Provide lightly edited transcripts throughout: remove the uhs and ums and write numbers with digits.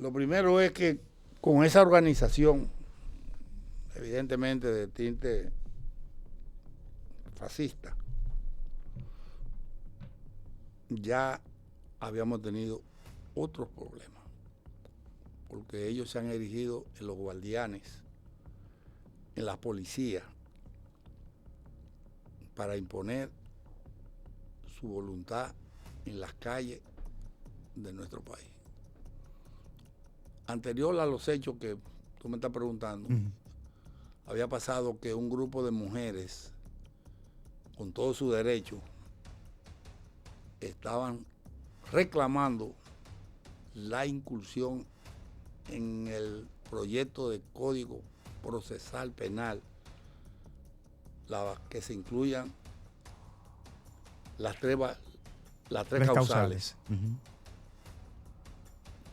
Lo primero es que con esa organización, evidentemente de tinte fascista, ya habíamos tenido otros problemas, porque ellos se han erigido en los guardianes, en la policía, para imponer su voluntad en las calles de nuestro país. Anterior a los hechos que tú me estás preguntando, había pasado que un grupo de mujeres, con todo su derecho, estaban reclamando la incursión en el proyecto de Código Procesal Penal, que se incluyan las tres causales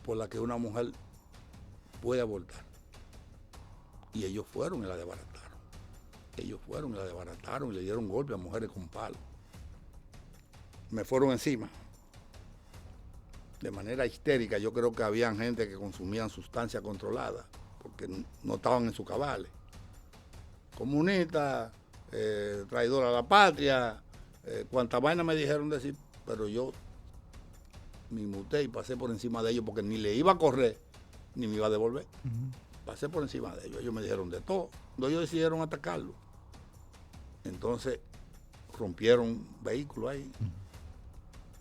por las que una mujer puede abortar. Y ellos fueron y la desbarataron. Ellos fueron y la desbarataron y le dieron golpe a mujeres con palos. Me fueron encima. De manera histérica. Yo creo que habían gente que consumían sustancias controladas porque no estaban en sus cabales. Comunistas, traidora a la patria, cuantas vainas me dijeron decir, pero yo me inmuté y pasé por encima de ellos porque ni le iba a correr ni me iba a devolver. Pasé por encima de ellos. Ellos me dijeron de todo. Ellos decidieron atacarlo. Entonces rompieron vehículos ahí.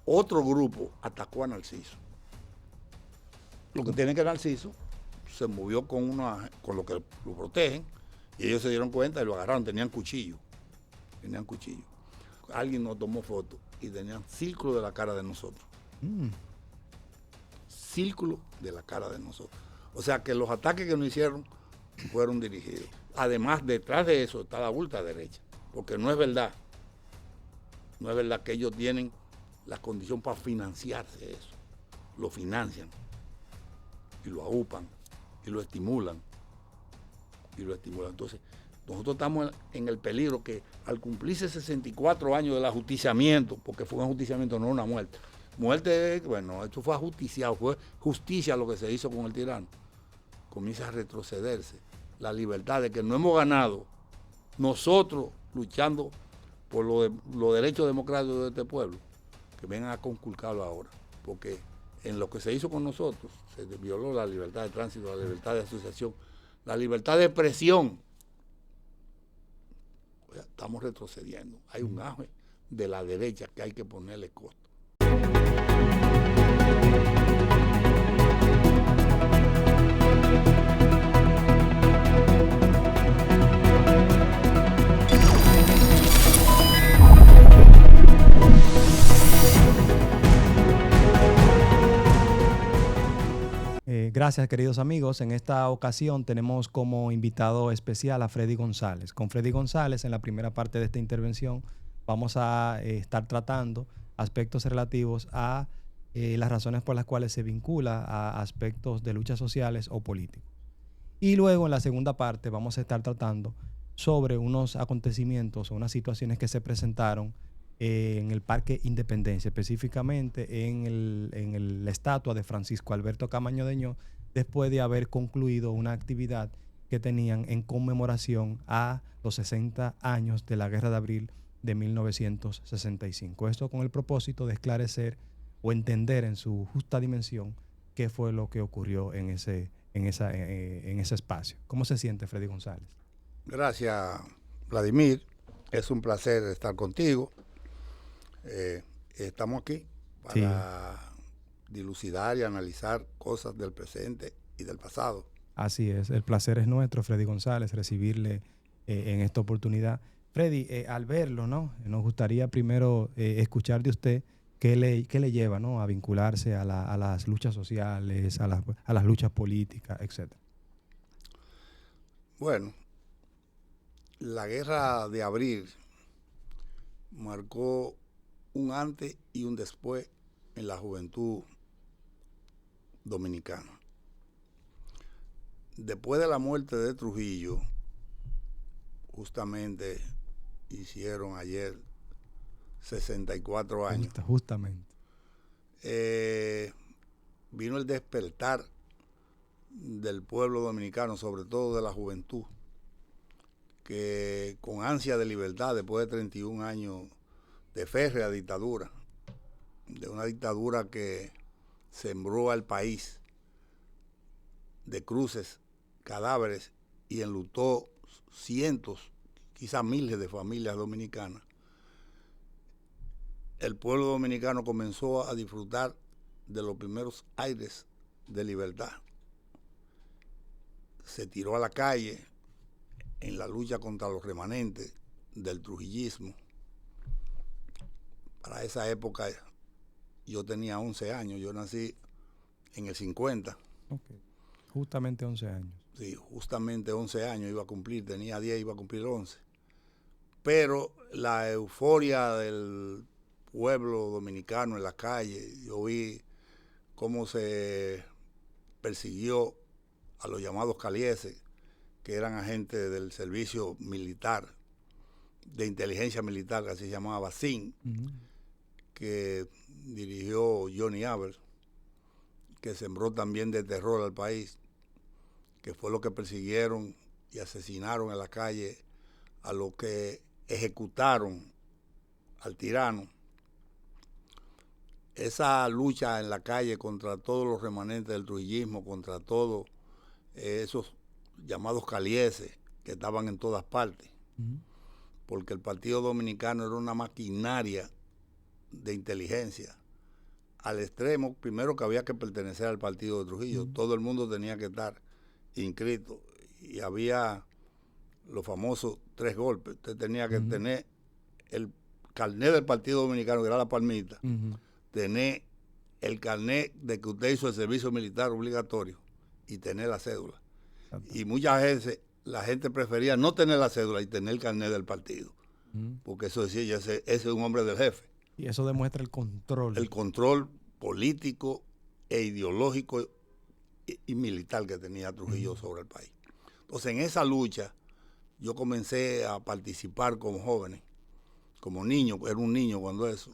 Otro grupo atacó a Narciso. Lo que tiene que Narciso se movió con lo que lo protegen y ellos se dieron cuenta y lo agarraron. Tenían cuchillo. Alguien nos tomó foto y tenían círculo de la cara de nosotros. Círculo de la cara de nosotros. O sea que los ataques que nos hicieron fueron dirigidos. Además, detrás de eso está la ultraderecha. Porque no es verdad que ellos tienen la condición para financiarse eso. Lo financian y lo aúpan y lo estimulan. Entonces, nosotros estamos en el peligro que al cumplirse 64 años del ajusticiamiento, porque fue un ajusticiamiento, no una muerte. Muerte, bueno, esto fue ajusticiado, fue justicia lo que se hizo con el tirano. Comienza a retrocederse la libertad de que no hemos ganado nosotros luchando por los derechos democráticos de este pueblo, que vengan a conculcarlo ahora, porque en lo que se hizo con nosotros se violó la libertad de tránsito, la libertad de asociación, la libertad de expresión. O sea, estamos retrocediendo. Hay un auge de la derecha que hay que ponerle costo. Gracias, queridos amigos. En esta ocasión tenemos como invitado especial a Freddy González. Con Freddy González, en la primera parte de esta intervención, vamos a estar tratando aspectos relativos a las razones por las cuales se vincula a aspectos de luchas sociales o políticos. Y luego, en la segunda parte, vamos a estar tratando sobre unos acontecimientos o unas situaciones que se presentaron en el Parque Independencia, específicamente en la estatua de Francisco Alberto Camaño Deñó, después de haber concluido una actividad que tenían en conmemoración a los 60 años de la Guerra de Abril de 1965. Esto con el propósito de esclarecer o entender en su justa dimensión qué fue lo que ocurrió en ese espacio. ¿Cómo se siente, Freddy González? Gracias, Vladimir. Es un placer estar contigo. Estamos aquí para dilucidar y analizar cosas del presente y del pasado. Así es, el placer es nuestro, Freddy González, recibirle en esta oportunidad. Freddy, al verlo, ¿no? Nos gustaría primero escuchar de usted qué le lleva, ¿no?, a vincularse a las luchas sociales, a las luchas políticas, etc. Bueno, la Guerra de Abril marcó un antes y un después en la juventud dominicana. Después de la muerte de Trujillo, justamente hicieron ayer 64 años. Justamente. Vino el despertar del pueblo dominicano, sobre todo de la juventud, que con ansia de libertad, después de 31 años de férrea dictadura, de una dictadura que sembró al país de cruces, cadáveres y enlutó cientos, quizás miles de familias dominicanas, el pueblo dominicano comenzó a disfrutar de los primeros aires de libertad. Se tiró a la calle en la lucha contra los remanentes del trujillismo. Para esa época yo tenía 11 años, yo nací en el 50. Okay. Justamente 11 años. Sí, justamente 11 años iba a cumplir, tenía 10, iba a cumplir 11. Pero la euforia del pueblo dominicano en la calle, yo vi cómo se persiguió a los llamados calieses, que eran agentes del servicio militar, de inteligencia militar, que así se llamaba SIN, que dirigió Johnny Aver, que sembró también de terror al país, que fue lo que persiguieron y asesinaron en la calle a los que ejecutaron al tirano. Esa lucha en la calle contra todos los remanentes del trujillismo, contra todos esos llamados calieses que estaban en todas partes, porque el Partido Dominicano era una maquinaria de inteligencia, al extremo, primero, que había que pertenecer al partido de Trujillo, todo el mundo tenía que estar inscrito, y había los famosos 3 golpes. Usted tenía que tener el carnet del Partido Dominicano, que era la palmita, tener el carnet de que usted hizo el servicio militar obligatorio y tener la cédula. Y muchas veces la gente prefería no tener la cédula y tener el carnet del partido, porque eso decía, ese es un hombre del jefe. Y eso demuestra el control. El control político e ideológico y militar que tenía Trujillo sobre el país. Entonces, en esa lucha, yo comencé a participar como joven, como niño, era un niño cuando eso,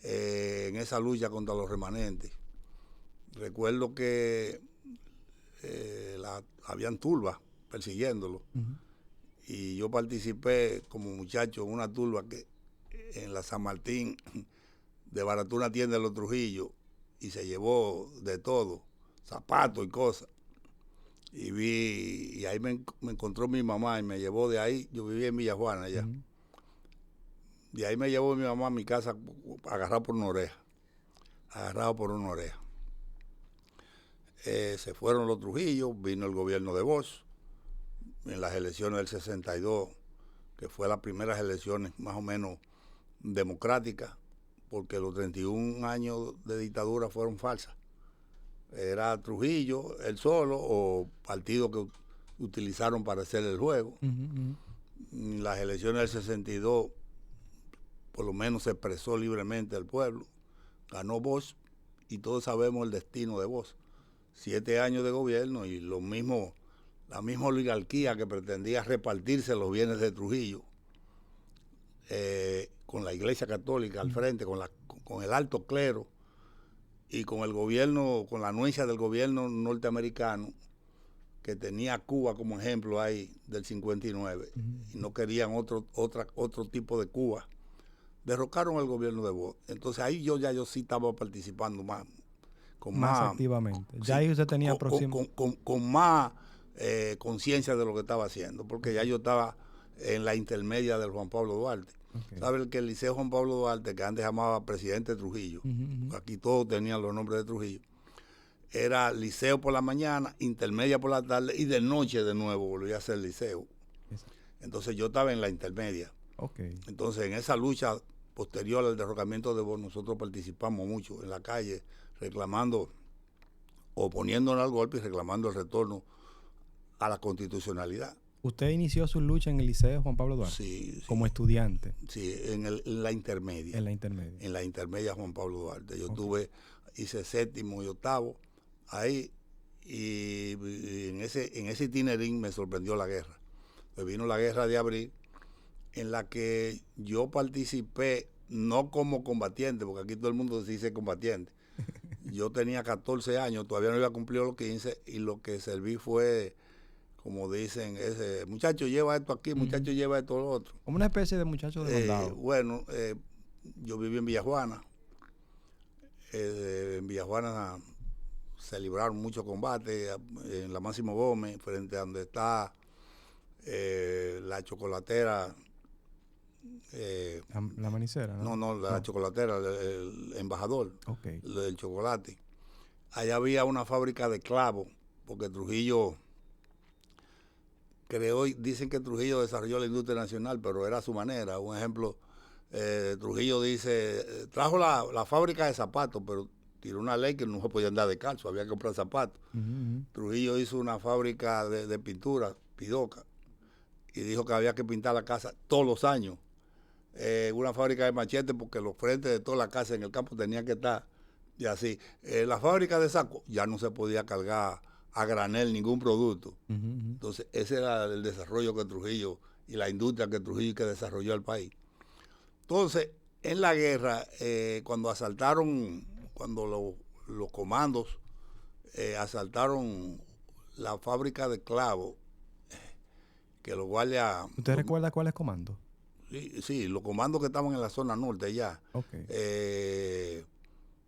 en esa lucha contra los remanentes. Recuerdo que habían turbas persiguiéndolo, y yo participé como muchacho en una turba que en la San Martín desbarató una tienda de los Trujillos y se llevó de todo, zapatos y cosas. Y ahí me encontró mi mamá y me llevó de ahí. Yo vivía en Villa Juana allá. De ahí me llevó mi mamá a mi casa agarrado por una oreja. Se fueron los Trujillos, vino el gobierno de Bosch en las elecciones del 62, que fue las primeras elecciones más o menos democráticas, porque los 31 años de dictadura fueron falsas. Era Trujillo, él solo, o partidos que utilizaron para hacer el juego. En las elecciones del 62, por lo menos se expresó libremente el pueblo. Ganó Bosch y todos sabemos el destino de Bosch. 7 años de gobierno y la misma oligarquía que pretendía repartirse los bienes de Trujillo, con la Iglesia Católica al frente, con el alto clero y con el gobierno, con la anuencia del gobierno norteamericano, que tenía a Cuba como ejemplo ahí del 59, y no querían otro tipo de Cuba. Derrocaron al gobierno de Bosch. Entonces ahí yo sí estaba participando más activamente. Ya sí, ahí usted tenía con más conciencia de lo que estaba haciendo, porque ya yo estaba en la intermedia del Juan Pablo Duarte. ¿Sabe que el Liceo Juan Pablo Duarte, que antes llamaba Presidente Trujillo, aquí todos tenían los nombres de Trujillo, era liceo por la mañana, intermedia por la tarde y de noche de nuevo volvía a ser liceo? Entonces yo estaba en la intermedia. Entonces en esa lucha posterior al derrocamiento de Bosch, nosotros participamos mucho en la calle, reclamando, oponiéndonos al golpe y reclamando el retorno a la constitucionalidad. ¿Usted inició su lucha en el Liceo Juan Pablo Duarte? Sí. Como estudiante. Sí, en la intermedia. En la intermedia. En la intermedia Juan Pablo Duarte. Yo hice 7º y 8º ahí, y en ese itinerín me sorprendió la guerra. Me vino la guerra de abril, en la que yo participé no como combatiente, porque aquí todo el mundo se dice combatiente. Yo tenía 14 años, todavía no había cumplido los 15 y lo que serví fue, como dicen, ese muchacho lleva esto aquí, muchacho lleva esto lo otro. Como una especie de muchacho demandado. Bueno, yo viví en Villajuana. En Villajuana se libraron muchos combates en la Máximo Gómez, frente a donde está la chocolatera. La manicera, ¿no? No, la chocolatera, el embajador, Okay. del chocolate. Allá había una fábrica de clavos, porque Trujillo creó, dicen que Trujillo desarrolló la industria nacional, pero era a su manera. Un ejemplo, Trujillo dice, trajo la fábrica de zapatos, pero tiró una ley que no se podía andar descalzo, había que comprar zapatos. Trujillo hizo una fábrica de pintura, Pidoca, y dijo que había que pintar la casa todos los años. Una fábrica de machetes, porque los frentes de toda la casa en el campo tenían que estar, y así. La fábrica de sacos ya no se podía cargar a granel ningún producto. Entonces, ese era el desarrollo que Trujillo, y la industria que Trujillo que desarrolló el país. Entonces, en la guerra, cuando asaltaron, cuando los comandos asaltaron la fábrica de clavos, que los guardias... ¿Usted recuerda cuál es comando? Sí, los comandos que estaban en la zona norte ya. Okay.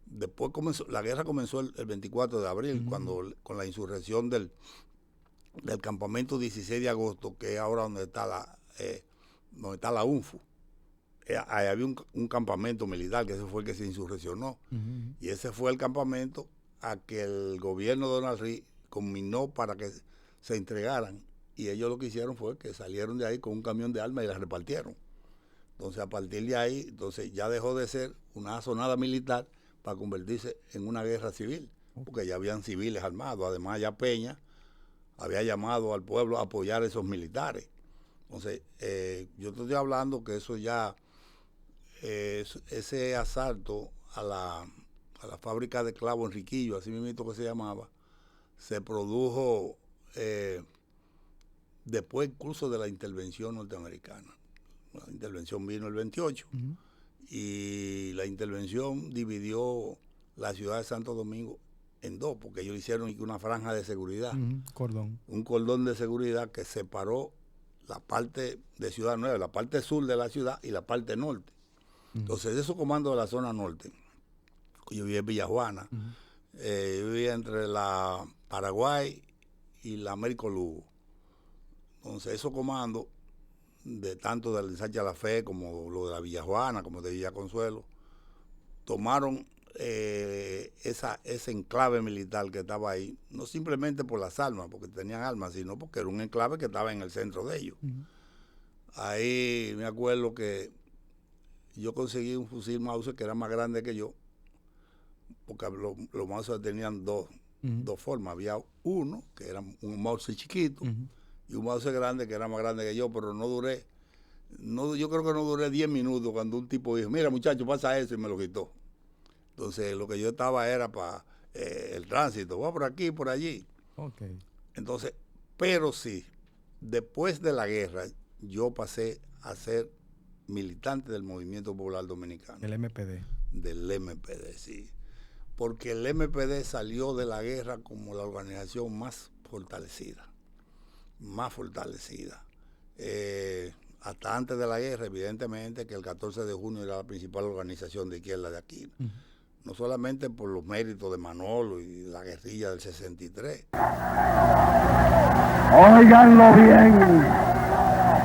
Después la guerra comenzó el 24 de abril, cuando con la insurrección del campamento 16 de agosto, que es ahora donde está la UNFU. Ahí había un campamento militar, que ese fue el que se insurreccionó. Y ese fue el campamento a que el gobierno de Donald Reed combinó para que se entregaran. Y ellos lo que hicieron fue que salieron de ahí con un camión de armas y las repartieron. Entonces, a partir de ahí, entonces ya dejó de ser una asonada militar para convertirse en una guerra civil, porque ya habían civiles armados. Además, ya Peña había llamado al pueblo a apoyar a esos militares. Entonces, yo te estoy hablando que eso ya, ese asalto a la fábrica de clavos Enriquillo, así mismo que se llamaba, se produjo después incluso de la intervención norteamericana. La intervención vino el 28 y la intervención dividió la ciudad de Santo Domingo en dos, porque ellos hicieron una franja de seguridad. Cordón. Un cordón de seguridad que separó la parte de Ciudad Nueva, la parte sur de la ciudad y la parte norte. Entonces, esos comandos de la zona norte, yo vivía en Villajuana, yo vivía entre la Paraguay y la Américo Lugo. Entonces, esos comandos, de tanto del Sánchez La Fe como lo de la Villajuana, como de Villa Consuelo, tomaron ese enclave militar que estaba ahí, no simplemente por las armas, porque tenían armas, sino porque era un enclave que estaba en el centro de ellos. Ahí me acuerdo que yo conseguí un fusil Mauser que era más grande que yo, porque los Mauser tenían dos formas. Había uno que era un Mauser chiquito y un Mauser grande que era más grande que yo, pero yo creo que no duré 10 minutos cuando un tipo dijo, mira muchacho, pasa eso, y me lo quitó. Entonces lo que yo estaba era para el tránsito, va por aquí, por allí. Okay. Entonces, pero sí, después de la guerra, yo pasé a ser militante del Movimiento Popular Dominicano. El MPD. Del MPD, sí. Porque el MPD salió de la guerra como la organización más fortalecida. Hasta antes de la guerra, evidentemente, que el 14 de junio era la principal organización de izquierda de aquí. No solamente por los méritos de Manolo y la guerrilla del 63. Óiganlo bien,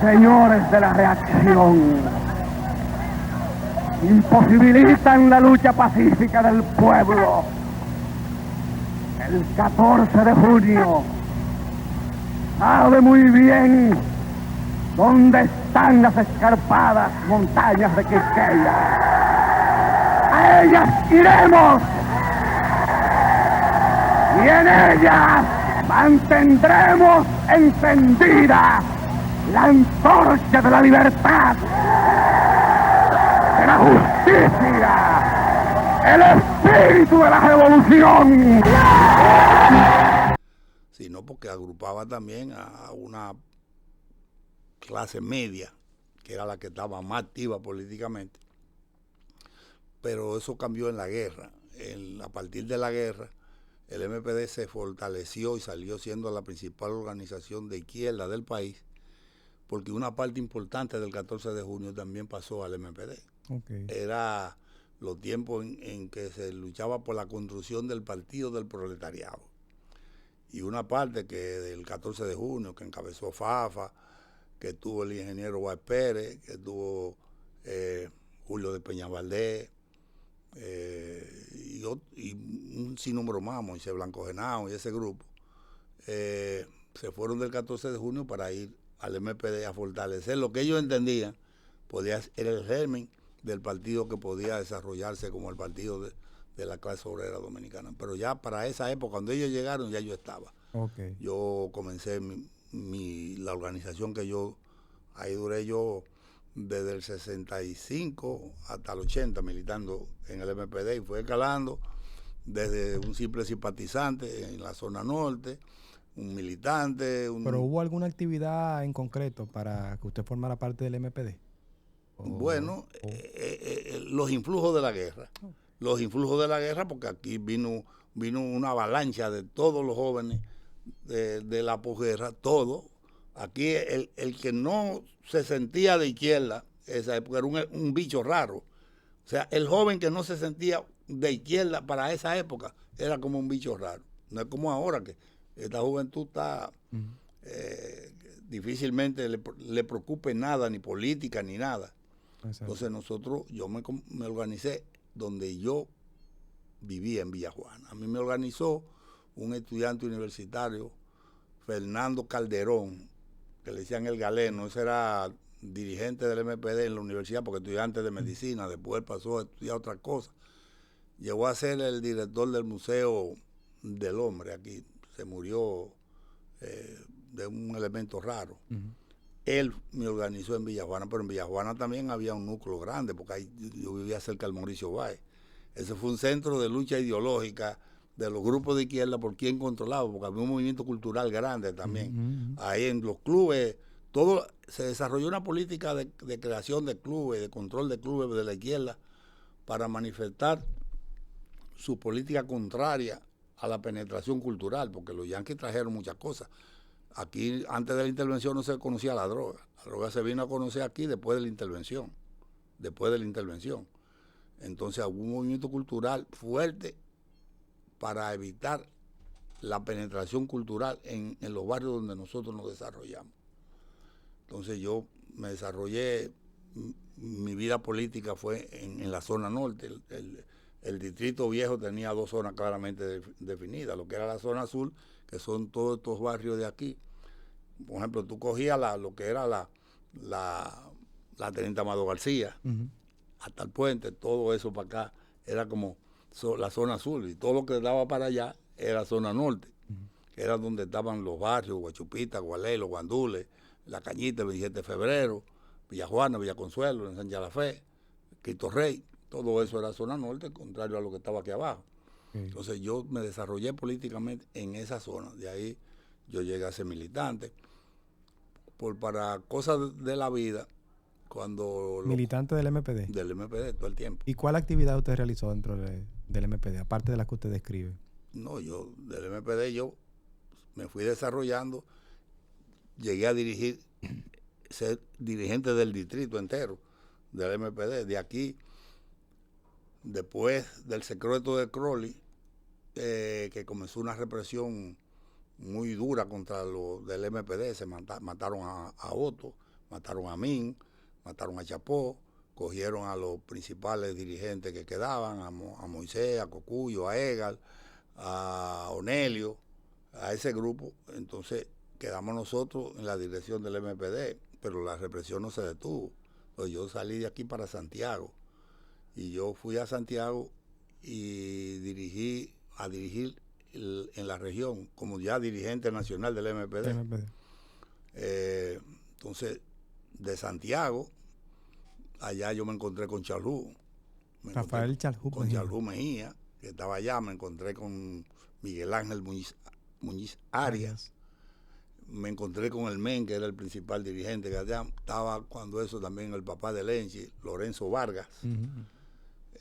señores de la reacción. Imposibilitan la lucha pacífica del pueblo. El 14 de junio sabe muy bien dónde están las escarpadas montañas de Quisqueya. A ellas iremos y en ellas mantendremos encendida la antorcha de la libertad, de la justicia, el espíritu de la revolución. Sino porque agrupaba también a una clase media, que era la que estaba más activa políticamente. Pero eso cambió en la guerra. a partir de la guerra, el MPD se fortaleció y salió siendo la principal organización de izquierda del país, porque una parte importante del 14 de junio también pasó al MPD. Okay. Era los tiempos en que se luchaba por la construcción del Partido del Proletariado. Y una parte que del 14 de junio, que encabezó Fafa, que tuvo el ingeniero Guay Pérez, que tuvo Julio de Peñavaldez, y un sinnúmero más, Moisés Blanco Genao y ese grupo, se fueron del 14 de junio para ir al MPD a fortalecer lo que ellos entendían era el germen del partido que podía desarrollarse como el partido de la clase obrera dominicana. Pero ya para esa época, cuando ellos llegaron, ya yo estaba. Okay. Yo comencé la organización ahí duré yo desde el 65 hasta el 80 militando en el MPD, y fue escalando desde un simple simpatizante en la zona norte, un militante. ¿Pero hubo alguna actividad en concreto para que usted formara parte del MPD? Bueno, los influjos de la guerra. Los influjos de la guerra, porque aquí vino una avalancha de todos los jóvenes de la posguerra, todo. Aquí el que no se sentía de izquierda, esa época era un bicho raro. O sea, el joven que no se sentía de izquierda para esa época era como un bicho raro. No es como ahora, que esta juventud está difícilmente le preocupe nada, ni política, ni nada. Exacto. Entonces yo me organicé donde yo vivía, en Villa Juana. A mí me organizó un estudiante universitario, Fernando Calderón, que le decían el Galeno. Ese era dirigente del MPD en la universidad porque estudiante de medicina, después pasó a estudiar otras cosas. Llegó a ser el director del Museo del Hombre aquí. Se murió de un elemento raro. Él me organizó en Villajuana, pero en Villajuana también había un núcleo grande, porque ahí yo vivía cerca del Mauricio Báez. Ese fue un centro de lucha ideológica de los grupos de izquierda por quién controlaba, porque había un movimiento cultural grande también. Ahí en los clubes, se desarrolló una política de creación de clubes, de control de clubes de la izquierda, para manifestar su política contraria a la penetración cultural, porque los yanquis trajeron muchas cosas. Aquí, antes de la intervención, no se conocía la droga. La droga se vino a conocer aquí después de la intervención. Entonces, hubo un movimiento cultural fuerte para evitar la penetración cultural en los barrios donde nosotros nos desarrollamos. Entonces, yo me desarrollé, mi vida política fue en la zona norte. El distrito viejo tenía dos zonas claramente definidas, lo que era la zona sur, que son todos estos barrios de aquí. Por ejemplo, tú cogías lo que era la Teniente Amado García, hasta el puente, todo eso para acá, era como la zona sur, y todo lo que daba para allá era zona norte, que era donde estaban los barrios, Guachupita, Gualey, Los Guandules, La Cañita, el 27 de febrero, Villa Juana, Villa Consuelo, en San Fe, Cristo Rey, todo eso era zona norte, contrario a lo que estaba aquí abajo. Entonces yo me desarrollé políticamente en esa zona, de ahí yo llegué a ser militante. Para cosas de la vida, ¿Militante del MPD? Del MPD todo el tiempo. ¿Y cuál actividad usted realizó dentro del MPD, aparte de las que usted describe? No, yo del MPD yo me fui desarrollando, llegué a ser dirigente del distrito entero del MPD. De aquí, después del secreto de Crowley, que comenzó una represión muy dura contra los del MPD, se mataron a Otto, mataron a Min, mataron a Chapó, cogieron a los principales dirigentes que quedaban, a Moisés, a Cocuyo, a Egal, a Onelio, a ese grupo. Entonces quedamos nosotros en la dirección del MPD, pero la represión no se detuvo. Entonces yo salí de aquí para Santiago, y yo fui a Santiago y dirigir en la región como ya dirigente nacional del MPD. Entonces, de Santiago, allá yo me encontré con Charlú. Rafael Charlú. Con Charlú Mejía, que estaba allá. Me encontré con Miguel Ángel Muñiz Arias. Me encontré con el MEN, que era el principal dirigente, que allá estaba cuando eso también el papá de Lenchi, Lorenzo Vargas.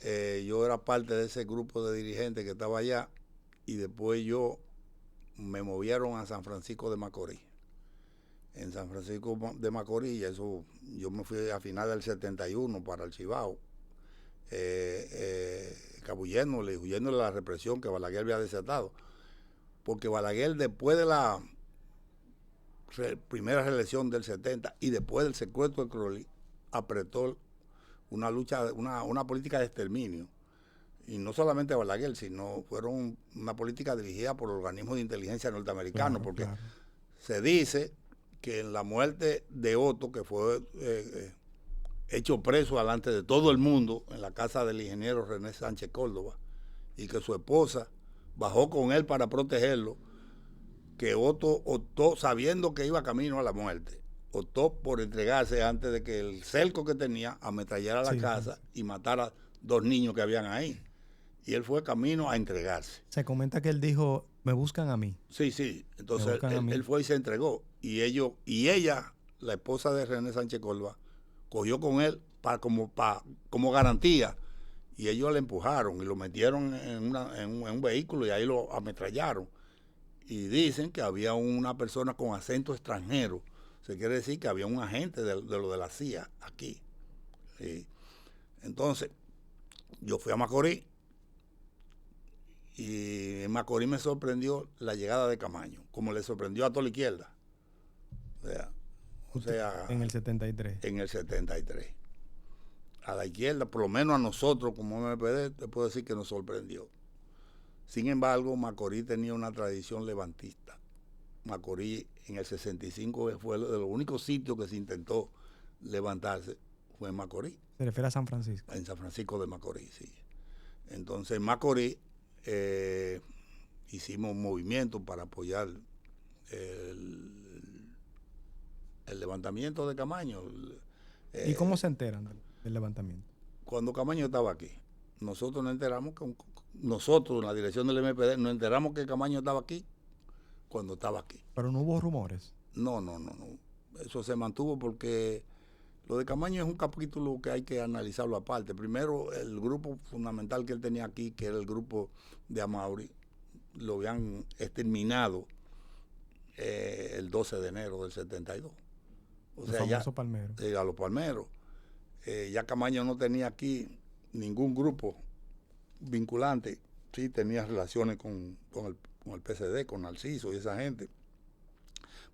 Yo era parte de ese grupo de dirigentes que estaba allá y después me movieron a San Francisco de Macorís. En San Francisco de Macorís, yo me fui a final del 71 para el Cibao, huyéndole a la represión que Balaguer había desatado. Porque Balaguer, después de la primera reelección del 70 y después del secuestro de Crowley, apretó una lucha, una política de exterminio. Y no solamente Balaguer, sino fueron una política dirigida por organismos de inteligencia norteamericanos, porque se dice que en la muerte de Otto, que fue hecho preso delante de todo el mundo en la casa del ingeniero René Sánchez Córdoba, y que su esposa bajó con él para protegerlo, que Otto optó, sabiendo que iba camino a la muerte, optó por entregarse antes de que el cerco que tenía ametrallara la casa y matara 2 niños que habían ahí. Y él fue camino a entregarse. Se comenta que él dijo, me buscan a mí. Sí. Entonces él fue y se entregó. Y ella, la esposa de René Sánchez Córdoba, cogió con él como garantía. Y ellos le empujaron y lo metieron en un vehículo y ahí lo ametrallaron. Y dicen que había una persona con acento extranjero. Se quiere decir que había un agente de lo de la CIA aquí. Sí. Entonces, yo fui a Macorís. Y en Macorís me sorprendió la llegada de Camaño, como le sorprendió a toda la izquierda. O sea, en el 73. En el 73. A la izquierda, por lo menos a nosotros como MPD, te puedo decir que nos sorprendió. Sin embargo, Macorís tenía una tradición levantista. Macorís en el 65 fue de los únicos sitios que se intentó levantarse, fue en Macorís. ¿Se refiere a San Francisco? En San Francisco de Macorís, sí. Entonces, en Macorís hicimos movimientos para apoyar el levantamiento de Camaño. ¿Y cómo se enteran del levantamiento? Cuando Camaño estaba aquí. Nosotros nos enteramos, nosotros, en la dirección del MPD, nos enteramos que Camaño estaba aquí cuando estaba aquí. Pero no hubo rumores. No. Eso se mantuvo porque lo de Camaño es un capítulo que hay que analizarlo aparte. Primero, el grupo fundamental que él tenía aquí, que era el grupo de Amauri, lo habían exterminado el 12 de enero del 72. O sea, ya Palmero. A los palmeros. Ya Camaño no tenía aquí ningún grupo vinculante. Sí, tenía relaciones con el PCD, con Narciso y esa gente.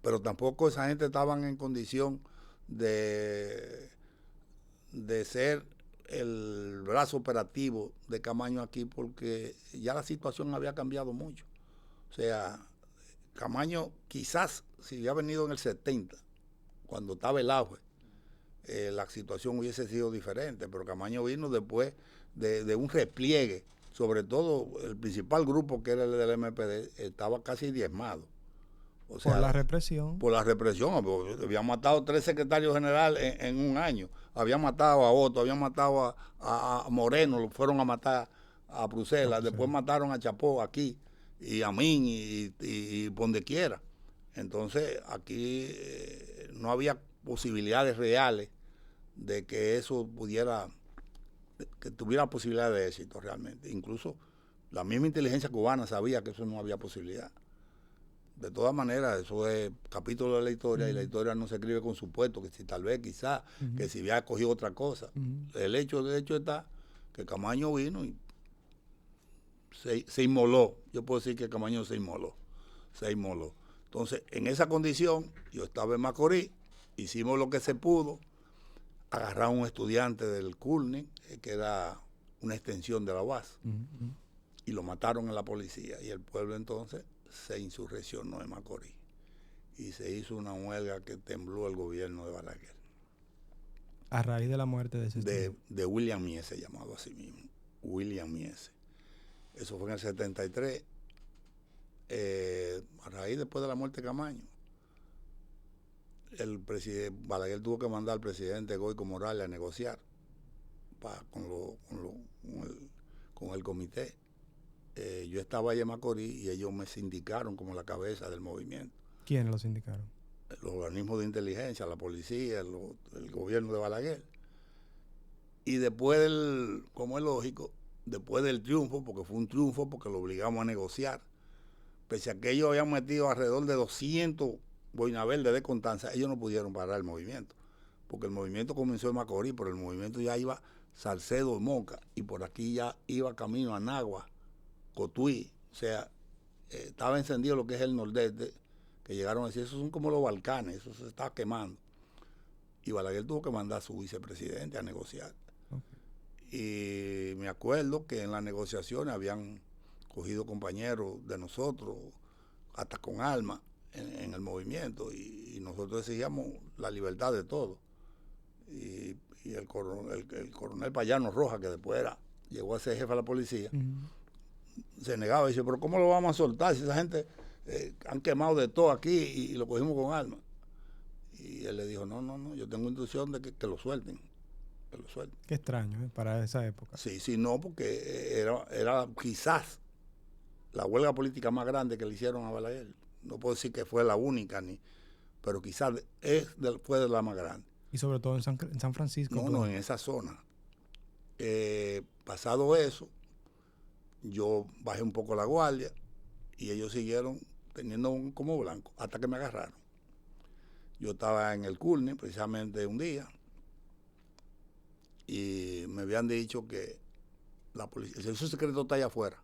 Pero tampoco esa gente estaban en condición de ser el brazo operativo de Camaño aquí, porque ya la situación había cambiado mucho. O sea, Camaño quizás si había venido en el 70, cuando estaba el auge, la situación hubiese sido diferente, pero Camaño vino después de un repliegue, sobre todo el principal grupo que era el del MPD, estaba casi diezmado. O sea, por la represión. Por la represión. Habían matado 3 secretarios generales en un año. Habían matado a Otto, habían matado a Moreno, lo fueron a matar a Bruselas. Después mataron a Chapó aquí, y a Min, y por donde quiera. Entonces, aquí no había posibilidades reales de que eso que tuviera posibilidad de éxito realmente. Incluso la misma inteligencia cubana sabía que eso no había posibilidad. De todas maneras, eso es capítulo de la historia, y la historia no se escribe con supuesto, que si tal vez, quizás, que si había cogido otra cosa. El hecho está que Camaño vino y se inmoló. Yo puedo decir que Camaño se inmoló. Entonces, en esa condición, yo estaba en Macorís, hicimos lo que se pudo, agarrar a un estudiante del CURNI, que era una extensión de la UAS, y lo mataron en la policía, y el pueblo entonces se insurreccionó en Macorís y se hizo una huelga que tembló el gobierno de Balaguer. A raíz de la muerte de ese de William Miese, llamado así mismo, William Miese. Eso fue en el 73, a raíz después de la muerte de Camaño. El presidente Balaguer tuvo que mandar al presidente Goico Morales a negociar con el comité. Yo estaba allá en Macorís y ellos me sindicaron como la cabeza del movimiento. ¿Quiénes lo sindicaron? Los organismos de inteligencia, la policía, el gobierno de Balaguer. Y después como es lógico, después del triunfo, porque fue un triunfo, porque lo obligamos a negociar, pese a que ellos habían metido alrededor de 200 boinas verdes de Constanza, ellos no pudieron parar el movimiento, porque el movimiento comenzó en Macorís, pero el movimiento ya iba Salcedo, Moca, y por aquí ya iba camino a Nagua, Cotuí, o sea, estaba encendido lo que es el nordeste, que llegaron a decir, esos son como los Balcanes, eso se estaba quemando. Y Balaguer tuvo que mandar a su vicepresidente a negociar. Y me acuerdo que en las negociaciones habían cogido compañeros de nosotros, hasta con armas, en el movimiento, y nosotros exigíamos la libertad de todos. Y el coronel Payano Rojas, que después llegó a ser jefe de la policía, se negaba y dice, pero ¿cómo lo vamos a soltar si esa gente han quemado de todo aquí y lo cogimos con armas? Y él le dijo, no, yo tengo instrucción de que lo suelten. Que lo suelten. Qué extraño, para esa época. Sí, no, porque era quizás la huelga política más grande que le hicieron a Balaguer. No puedo decir que fue la única, pero quizás fue de la más grande. Y sobre todo en San Francisco. No, en esa zona. Pasado eso, yo bajé un poco la guardia y ellos siguieron teniendo como blanco hasta que me agarraron. Yo estaba en el CURNI precisamente un día y me habían dicho que la policía, el servicio secreto está allá afuera.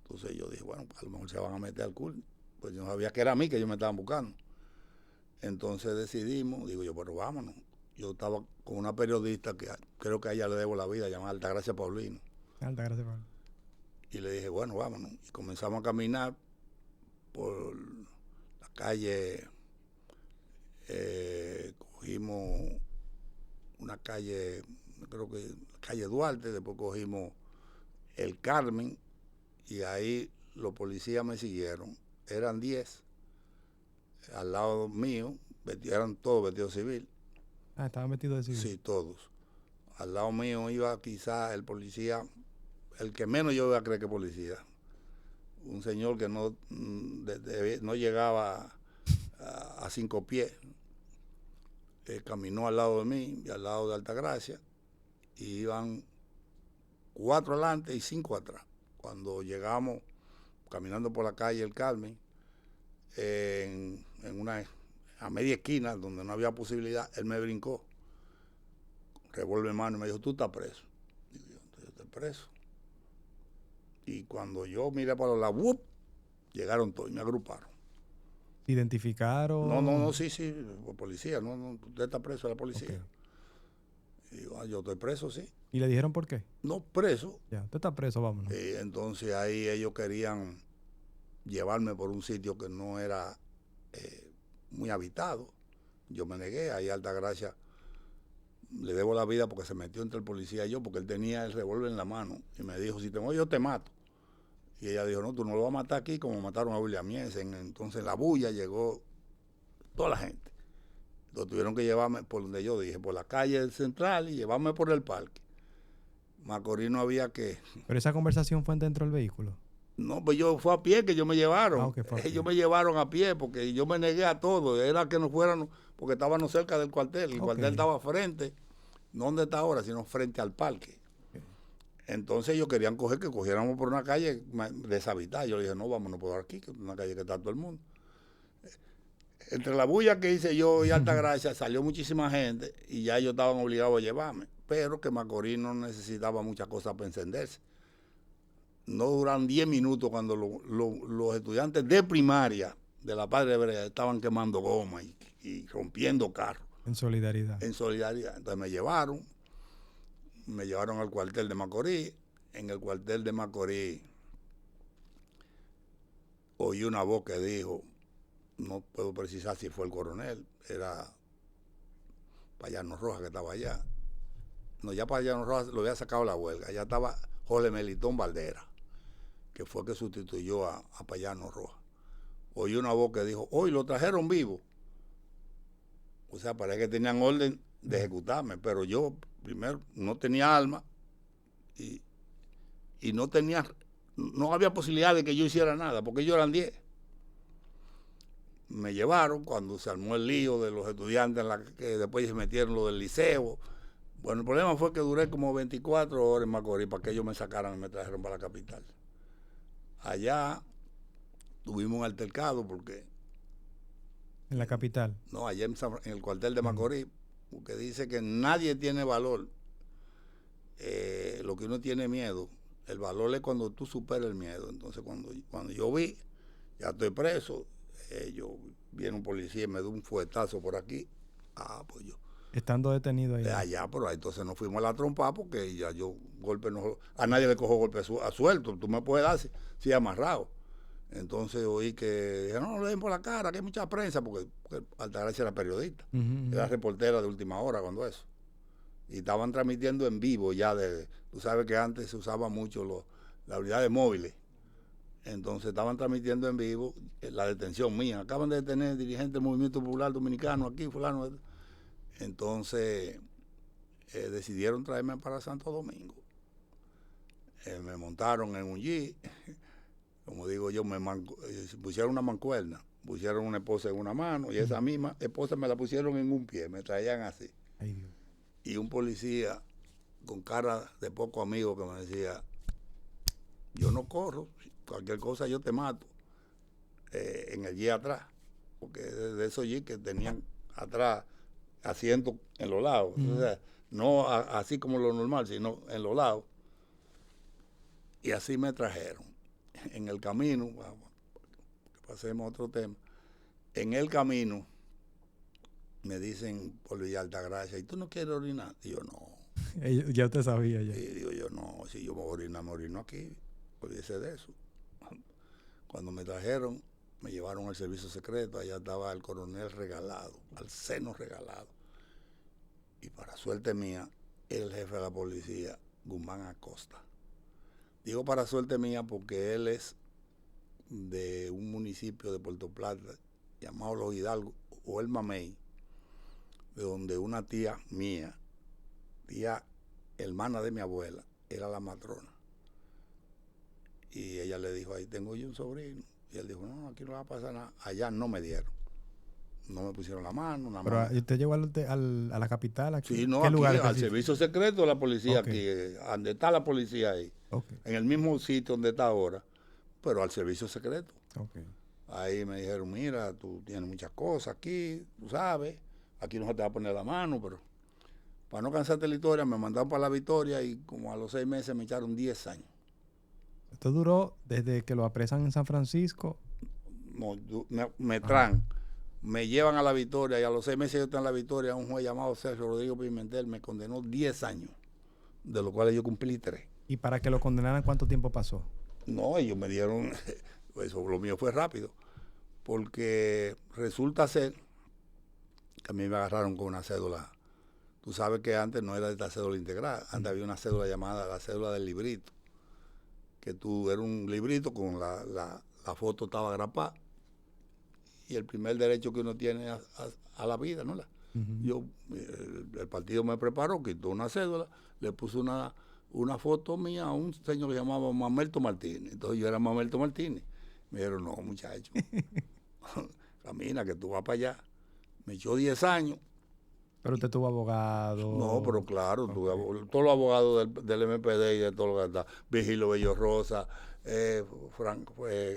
Entonces yo dije, bueno, a lo mejor se van a meter al CURNI. Pues yo no sabía que era a mí que ellos me estaban buscando. Entonces decidimos, digo yo, pero vámonos. Yo estaba con una periodista que creo que a ella le debo la vida, llamada Altagracia Paulino. Altagracia Paulino. Y le dije, bueno, vámonos. Y comenzamos a caminar por la calle, cogimos una calle, creo que la calle Duarte, después cogimos el Carmen, y ahí los policías me siguieron. Eran 10 al lado mío, eran todos vestidos civil. Estaban vestidos de civil. Sí, todos. Al lado mío iba quizás el policía, el que menos yo iba a creer que policía. Un señor que no llegaba a 5 pies. Caminó al lado de mí y al lado de Altagracia, y iban 4 adelante y 5 atrás. Cuando llegamos caminando por la calle El Carmen, a media esquina donde no había posibilidad, él me brincó, revólver en mano, y me dijo, tú estás preso. Digo yo estoy preso. Y cuando yo miré para los lados, llegaron todos y me agruparon. ¿Identificaron? No, sí, policía, no, usted está preso, la policía. Okay. Y digo, yo estoy preso, sí. ¿Y le dijeron por qué? No, preso. Ya, usted está preso, vámonos. Entonces ahí ellos querían llevarme por un sitio que no era muy habitado. Yo me negué, ahí Altagracia le debo la vida porque se metió entre el policía y yo, porque él tenía el revólver en la mano, y me dijo, si te voy yo te mato. Y ella dijo, no, tú no lo vas a matar aquí como mataron a William Miesen. Entonces la bulla llegó toda la gente. Entonces tuvieron que llevarme por donde yo dije, por la calle central, y llevarme por el parque. Macorís no había que... ¿Pero esa conversación fue dentro del vehículo? No, pues fue a pie que ellos me llevaron. Okay, ellos me llevaron a pie porque yo me negué a todo. Era que no fueran, porque estábamos cerca del cuartel. El cuartel estaba frente, no donde está ahora, sino frente al parque. Entonces ellos querían que cogiéramos por una calle deshabitada. Yo le dije, no, vámonos por aquí, que es una calle que está todo el mundo. Entre la bulla que hice yo y Altagracia salió muchísima gente y ya ellos estaban obligados a llevarme. Pero que Macorís no necesitaba muchas cosas para encenderse. No duran 10 minutos cuando los estudiantes de primaria de la Padre Hebrea estaban quemando goma y rompiendo carros. En solidaridad. En solidaridad. Entonces me llevaron al cuartel de Macorís. En el cuartel de Macorís oí una voz que dijo, no puedo precisar si fue el coronel, era Payano Rojas que estaba allá. No, ya Payano Rojas lo había sacado la huelga. Ya estaba Jorge Melitón Valdera, que fue que sustituyó a Payano Rojas. Oí una voz que dijo, hoy lo trajeron vivo. O sea, parece que tenían orden de ejecutarme, pero yo primero no tenía arma y no había posibilidad de que yo hiciera nada, porque ellos eran 10. Me llevaron cuando se armó el lío de los estudiantes, que después se metieron lo del liceo, Bueno, el problema fue que duré como 24 horas en Macorís para que ellos me sacaran y me trajeron para la capital. Allá tuvimos un altercado porque... En la capital. No, allá en el cuartel de Macorís, porque dice que nadie tiene valor. Lo que uno tiene miedo, el valor es cuando tú superas el miedo. Entonces cuando yo vi, ya estoy preso, viene un policía y me dio un fuetazo por aquí. Pues yo... Estando detenido ahí. Allá, pero ahí entonces nos fuimos a la trompa porque ya yo golpe no, a nadie le cojo golpe a suelto, tú me puedes dar si amarrado. Entonces oí que dijeron, no le den por la cara, que hay mucha prensa, porque Altagracia era periodista, era reportera de última hora cuando eso. Y estaban transmitiendo en vivo ya, tú sabes que antes se usaba mucho las unidades móviles. Entonces estaban transmitiendo en vivo la detención mía. Acaban de detener dirigente del Movimiento Popular Dominicano aquí, fulano. Entonces decidieron traerme para Santo Domingo. Me montaron en un Jeep, como digo yo, pusieron una mancuerna, pusieron una esposa en una mano y esa misma esposa me la pusieron en un pie, me traían así. Ay, Dios. Y un policía con cara de poco amigo que me decía, yo no corro, cualquier cosa yo te mato, en el Jeep atrás, porque de esos Jeep que tenían atrás asientos en los lados, o sea, no así como lo normal, sino en los lados. Y así me trajeron. En el camino, pasemos a otro tema, en el camino me dicen por Villa Altagracia, ¿y tú no quieres orinar? Y yo no. Ya usted sabía ya. Y digo yo, no, si yo me orino aquí, olvídese de eso. Cuando me trajeron, me llevaron al servicio secreto, allá estaba el coronel Regalado, al seno Regalado. Y para suerte mía, el jefe de la policía, Guzmán Acosta. Digo para suerte mía porque él es de un municipio de Puerto Plata llamado Los Hidalgos o el Mamey, de donde una tía mía, tía hermana de mi abuela, era la matrona. Y ella le dijo, ahí tengo yo un sobrino. Y él dijo, no, aquí no va a pasar nada. Allá no me dieron. No me pusieron la mano. Pero usted llegó a la capital aquí. Sí, no, ¿Qué aquí, lugar al servicio secreto de la policía, okay. Aquí, donde está la policía ahí. Okay. En el mismo sitio donde está ahora, pero al servicio secreto. Okay. Ahí me dijeron, mira, tú tienes muchas cosas aquí, tú sabes, aquí no se te va a poner la mano, pero para no cansarte la historia, me mandaron para la Victoria y como a los 6 meses me echaron 10 años. ¿Esto duró desde que lo apresan en San Francisco? No, me traen, me llevan a la Victoria y a los 6 meses yo estoy en la Victoria, un juez llamado Sergio Rodrigo Pimentel me condenó 10 años, de los cuales yo cumplí 3. ¿Y para que lo condenaran cuánto tiempo pasó? No, ellos me dieron, eso lo mío fue rápido, porque resulta ser que a mí me agarraron con una cédula. Tú sabes que antes no era esta cédula integral, antes había una cédula llamada la cédula del librito, que tú era un librito con la foto estaba grapada y el primer derecho que uno tiene a la vida, ¿no? Yo, el partido me preparó, quitó una cédula, le puso una foto mía a un señor que se llamaba Mamerto Martínez. Entonces yo era Mamerto Martínez. Me dijeron, no, muchacho, camina que tú vas para allá. Me echó 10 años. Pero usted tuvo abogado. No, pero claro, todos los abogados del MPD y de todo lo que está. Vigilio Bello Rosa, Frank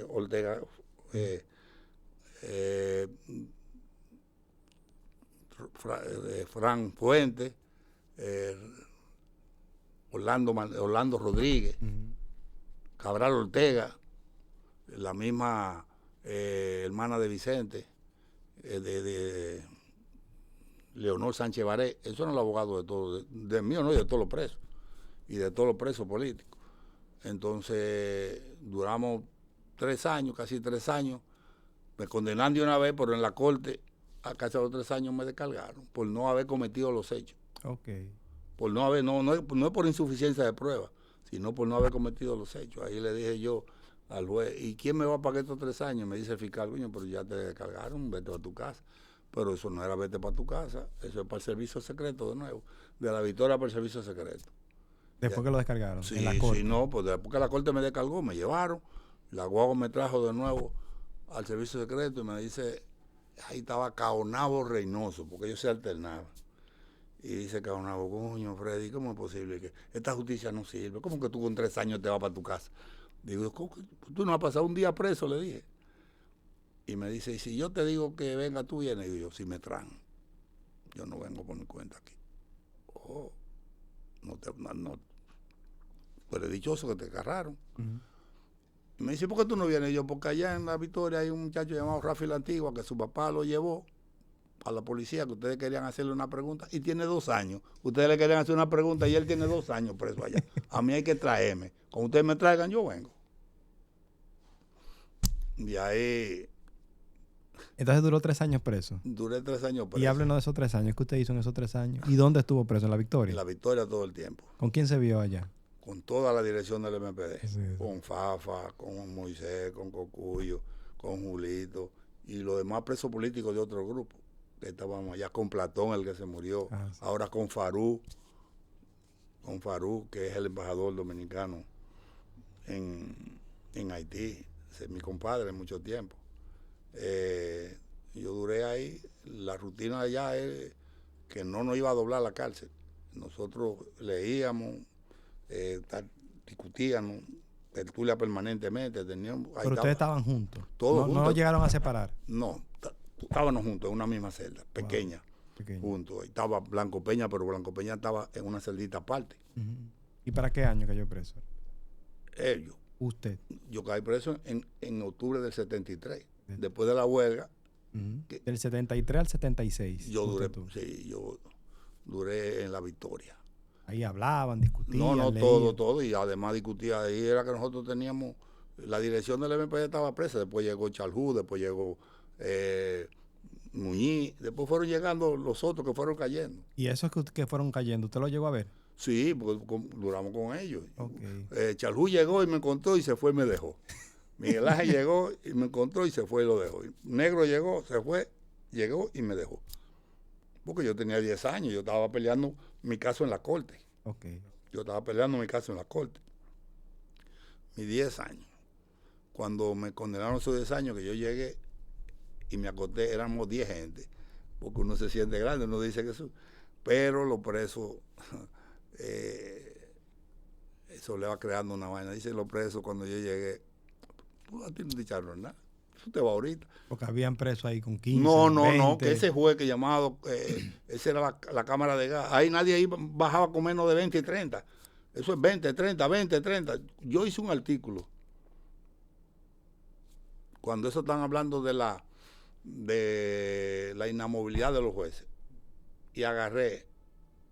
Ortega, Fran Fuentes, Orlando Rodríguez, Cabral Ortega, la misma hermana de Vicente, de Leonor Sánchez Baré. Esos eran los abogados de todos, de mí no, y de todos los presos, y de todos los presos políticos. Entonces duramos 3 años, casi 3 años, me condenaron de una vez, pero en la corte, a casi a los 3 años me descargaron por no haber cometido los hechos. Okay. Por no haber, no es por insuficiencia de prueba, sino por no haber cometido los hechos. Ahí le dije yo al juez, ¿y quién me va a pagar estos 3 años? Me dice el fiscal, coño, pero ya te descargaron, vete a tu casa. Pero eso no era vete para tu casa, eso es para el servicio secreto de nuevo, de la Victoria para el servicio secreto. Después que lo descargaron. Sí, en la corte. Sí, no, pues después que la corte me descargó, me llevaron, la guagua me trajo de nuevo al servicio secreto y me dice, ahí estaba Caonabo Reynoso, porque ellos se alternaban. Y dice Caonabo, coño, Freddy, ¿cómo es posible que esta justicia no sirve? ¿Cómo que tú con 3 años te vas para tu casa? Digo, ¿cómo que tú no has pasado un día preso? Le dije. Y me dice, y si yo te digo que venga, tú vienes. Y yo, si me traen, yo no vengo por mi cuenta aquí. Oh, no, tú eres dichoso que te agarraron. Y me dice, ¿por qué tú no vienes? Y yo, porque allá en La Victoria hay un muchacho llamado Rafi La Antigua, que su papá lo llevó a la policía, que ustedes querían hacerle una pregunta, y tiene 2 años. Ustedes le querían hacer una pregunta y él tiene 2 años preso allá. A mí hay que traerme. Cuando ustedes me traigan, yo vengo. Y ahí Entonces duró 3 años preso. duré 3 años preso. Y háblenos de esos 3 años. ¿Qué usted hizo en esos 3 años? ¿Y dónde estuvo preso? ¿En La Victoria? En La Victoria todo el tiempo. ¿Con quién se vio allá? Con toda la dirección del MPD. Sí. Con Fafa, con Moisés, con Cocuyo, con Julito y los demás presos políticos de otro grupo. Que estábamos allá con Platón, el que se murió. Sí. Ahora con Farú, que es el embajador dominicano en Haití. Ese es mi compadre mucho tiempo. Yo duré ahí. La rutina allá es que no nos iba a doblar la cárcel. Nosotros leíamos, discutíamos, tertulia permanentemente. Pero ustedes estaban juntos. Todos juntos. No los llegaron a separar. No, estábamos juntos en una misma celda, pequeña. Wow, pequeña. Juntos. Estaba Blanco Peña, pero Blanco Peña estaba en una celdita aparte. ¿Y para qué año cayó preso? Ellos. Usted. Yo caí preso en octubre del 73. Después de la huelga. Del 73 al 76. Yo duré en La Victoria. Ahí hablaban, discutían. No, leían. todo. Y además discutía. Ahí era que nosotros teníamos. La dirección del MPD estaba presa. Después llegó Chalhú, después llegó Muñiz. Después fueron llegando los otros que fueron cayendo. ¿Y esos que fueron cayendo, usted lo llegó a ver? Sí, porque duramos con ellos. Okay. Chalhú llegó y me encontró y se fue y me dejó. Miguel Ángel llegó y me encontró y se fue y lo dejó. Negro llegó, se fue, llegó y me dejó. Porque yo tenía 10 años, yo estaba peleando mi caso en la corte. Okay. Yo estaba peleando mi caso en la corte. Mis 10 años. Cuando me condenaron esos 10 años que yo llegué y me acosté, éramos 10 gente. Porque uno se siente grande, uno dice que eso. Pero los presos, eso le va creando una vaina. Dicen los presos cuando yo llegué, a ti no te echaron nada. Eso te va ahorita. Porque habían preso ahí con 15. No, 20. que ese juez que llamado, esa era la cámara de gas. Ahí nadie ahí bajaba con menos de 20 y 30. Eso es 20, 30, 20, 30. Yo hice un artículo. Cuando eso están hablando de la inamovilidad de los jueces. Y agarré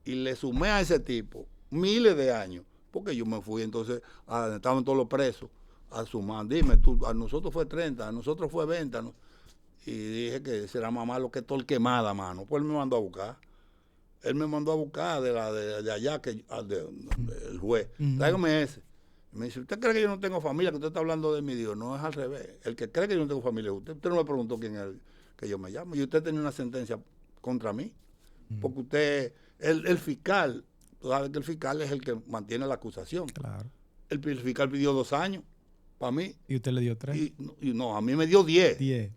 y le sumé a ese tipo miles de años. Porque yo me fui entonces, estaban todos los presos. A sumar, dime, tú, a nosotros fue 30, a nosotros fue 20, ¿no? Y dije que será más malo que Torquemada, mano. Pues él me mandó a buscar. Él me mandó a buscar de allá, el juez. Tráigame ese. Y me dice, ¿usted cree que yo no tengo familia? Que usted está hablando de mí. Digo, no, es al revés. El que cree que yo no tengo familia, usted no me preguntó quién es que yo me llamo. Y usted tenía una sentencia contra mí. Porque usted, el fiscal, tú sabes que el fiscal es el que mantiene la acusación. Claro. El fiscal pidió 2 años. Para mí. ¿Y usted le dio 3? Y no, a mí me dio 10. 10.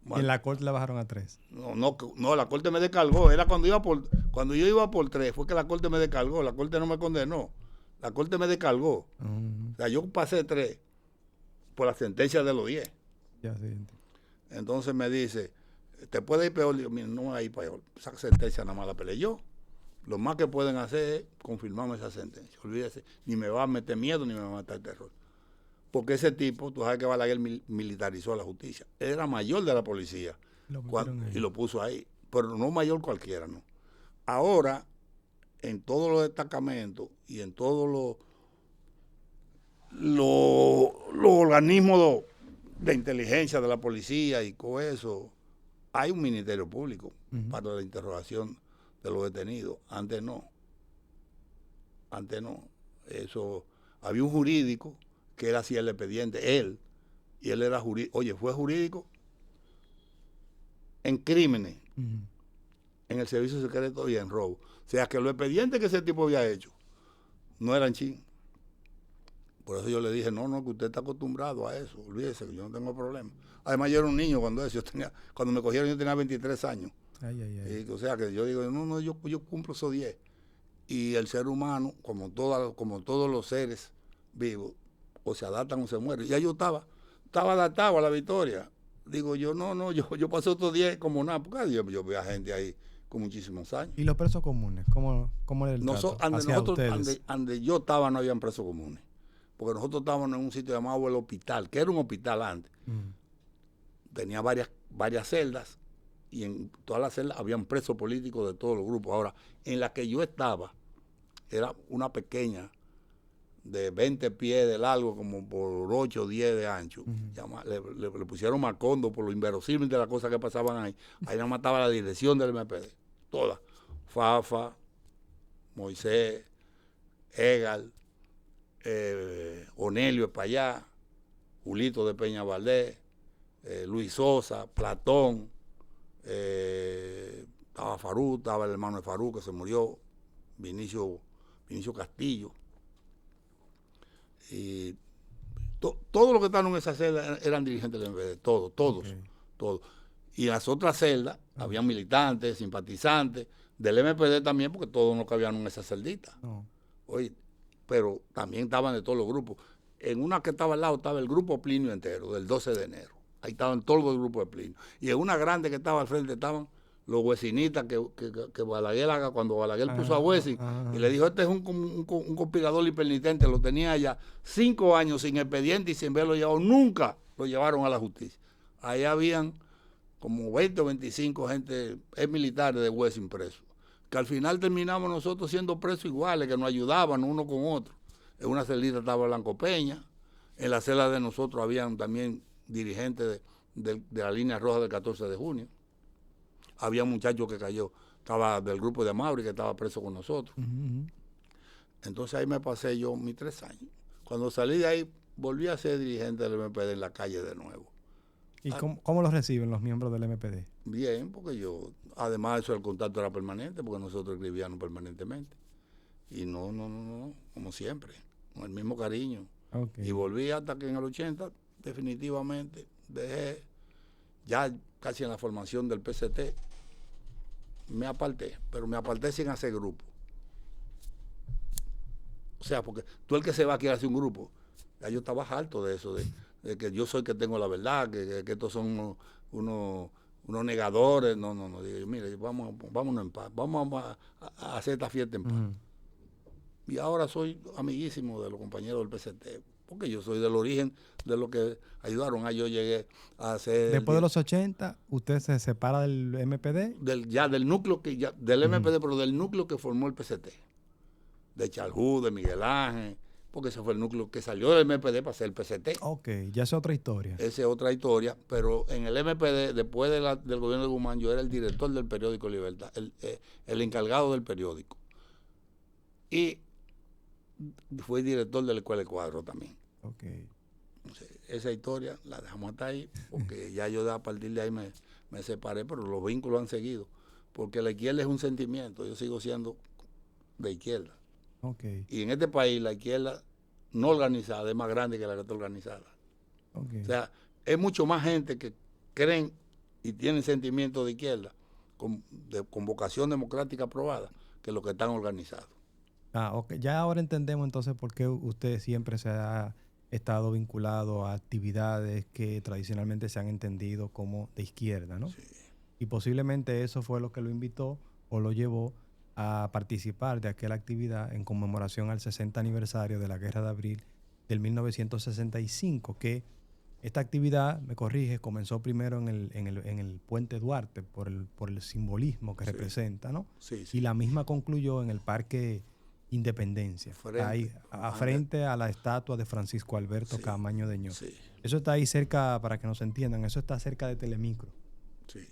Bueno, y en la corte le bajaron a 3. No, la corte me descargó. Era cuando yo iba por 3, fue que la corte me descargó. La corte no me condenó. La corte me descargó. O sea, yo pasé 3 por la sentencia de los 10. Ya sí. Entonces me dice, ¿te puede ir peor? Digo, mira, no hay peor. Esa sentencia nada más la peleé yo. Lo más que pueden hacer es confirmarme esa sentencia. Olvídese, ni me va a meter miedo ni me va a matar terror. Porque ese tipo, tú sabes que Balaguer militarizó la justicia. Él era mayor de la policía y lo puso ahí. Pero no mayor cualquiera, ¿no? Ahora, en todos los destacamentos y en todos los organismos de inteligencia de la policía y con eso, hay un ministerio público para la interrogación de los detenidos. Antes no. Eso, había un jurídico que él hacía el expediente, él era jurídico, fue jurídico en crímenes, en el servicio secreto y en robo. O sea que los expedientes que ese tipo había hecho no eran chin. Por eso yo le dije, no, que usted está acostumbrado a eso, olvídese que yo no tengo problema. Además yo era un niño cuando me cogieron yo tenía 23 años. Ay, ay, ay. O sea, que yo digo, no, yo cumplo esos 10. Y el ser humano, como todos los seres vivos, o se adaptan o se mueren. Ya yo estaba adaptado a la victoria. Digo yo, yo pasé otros 10 como nada, porque yo veo a gente ahí con muchísimos años. ¿Y los presos comunes? ¿Cómo era el trato hacia ustedes? Ande yo estaba no habían presos comunes, porque nosotros estábamos en un sitio llamado el hospital, que era un hospital antes. Tenía varias celdas, y en todas las celdas habían presos políticos de todos los grupos. Ahora, en la que yo estaba, era una pequeña, de 20 pies de largo, como por 8 o 10 de ancho. Le pusieron Macondo por lo inverosímil de las cosas que pasaban ahí. Ahí nada más estaba la dirección del MPD, toda. Fafa, Moisés, Egal, Onelio es para allá, Julito de Peña Valdés, Luis Sosa, Platón, estaba Farú, estaba el hermano de Farú que se murió, Vinicio Castillo. Y todos los que estaban en esa celda eran dirigentes del MPD, todos. Y en las otras celdas había militantes, simpatizantes, del MPD también, porque todos no cabían en esa celdita. Oye, pero también estaban de todos los grupos. En una que estaba al lado estaba el grupo Plinio entero, del 12 de enero. Ahí estaban todos los grupos de Plinio. Y en una grande que estaba al frente estaban los huesinistas que Balaguer haga, cuando Balaguer puso a Huesin y le dijo, este es un conspirador hipermitente, lo tenía allá 5 años sin expediente y sin verlo llevado, nunca lo llevaron a la justicia. Ahí habían como 20 o 25 gente, militares de Huesin presos, que al final terminamos nosotros siendo presos iguales, que nos ayudaban uno con otro. En una celda estaba Blanco Peña, en la celda de nosotros habían también dirigentes de la línea roja del 14 de junio. Había un muchacho que cayó, estaba del grupo de Mauri, que estaba preso con nosotros. Entonces ahí me pasé yo mis 3 años. Cuando salí de ahí, volví a ser dirigente del MPD en la calle de nuevo. ¿Y cómo los reciben los miembros del MPD? Bien, porque yo, además de eso, el contacto era permanente, porque nosotros escribíamos permanentemente. Y no, como siempre, con el mismo cariño. Y volví hasta que en el 80, definitivamente, dejé, ya casi en la formación del PCT, me aparté, pero me aparté sin hacer grupo. O sea, porque tú el que se va quiere hacer un grupo. Ya yo estaba harto de eso, de que yo soy el que tengo la verdad, que estos son unos negadores. No. Digo, mire, vámonos en paz, vamos a hacer esta fiesta en paz. Y ahora soy amiguísimo de los compañeros del PCT, porque yo soy del origen de lo que ayudaron. Yo llegué a hacer... Después de los 80, ¿usted se separa del MPD? Del núcleo del MPD, pero del núcleo que formó el PCT. De Chaljú, de Miguel Ángel, porque ese fue el núcleo que salió del MPD para hacer el PCT. Ya es otra historia. Esa es otra historia, pero en el MPD, después del gobierno de Guzmán, yo era el director del periódico Libertad, el encargado del periódico. Y fui director de la Escuela de Cuadro también. Esa historia la dejamos hasta ahí, porque ya yo a partir de ahí me separé, pero los vínculos han seguido, porque la izquierda es un sentimiento, yo sigo siendo de izquierda. Y en este país la izquierda no organizada es más grande que la que está organizada. O sea, es mucho más gente que creen y tienen sentimientos de izquierda con vocación democrática aprobada que los que están organizados. Ya ahora entendemos entonces por qué usted siempre se ha estado vinculado a actividades que tradicionalmente se han entendido como de izquierda, ¿no? Sí. Y posiblemente eso fue lo que lo invitó o lo llevó a participar de aquella actividad en conmemoración al 60 aniversario de la Guerra de Abril del 1965, que esta actividad, me corrige, comenzó primero en el Puente Duarte por el simbolismo que representa, ¿no? Sí. Y la misma concluyó en el Parque Independencia, frente a la estatua de Francisco Alberto Camaño de Ño. Sí. Eso está ahí cerca, para que nos entiendan, eso está cerca de Telemicro. Sí.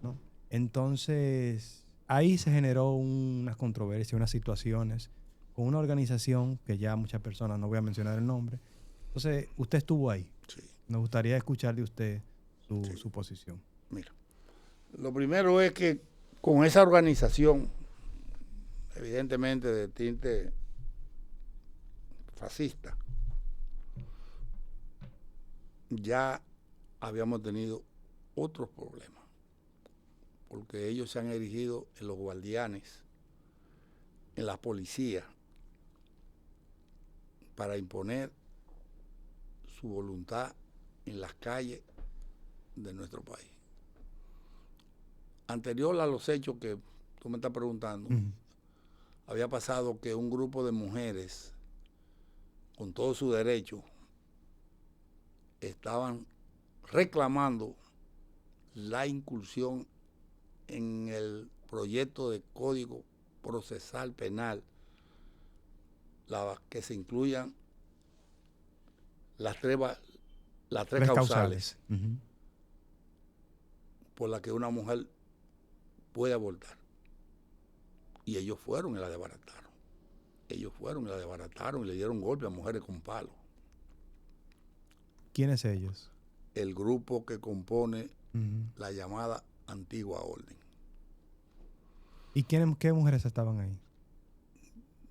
¿No? Entonces, ahí se generó unas controversias, unas situaciones con una organización que ya muchas personas, no voy a mencionar el nombre. Entonces, usted estuvo ahí. Sí. Nos gustaría escuchar de usted su posición. Mira, lo primero es que con esa organización, evidentemente de tinte fascista, ya habíamos tenido otros problemas. porque ellos se han erigido en los guardianes, en la policía, para imponer su voluntad en las calles de nuestro país. Anterior a los hechos que tú me estás preguntando, había pasado que un grupo de mujeres, con todo su derecho, estaban reclamando la incursión en el proyecto de Código Procesal Penal, que se incluyan las tres causales por las que una mujer puede abortar. Y ellos fueron y la desbarataron. Ellos fueron y la desbarataron y le dieron golpe a mujeres con palos. ¿Quiénes ellos? El grupo que compone la llamada Antigua Orden. ¿Y qué mujeres estaban ahí?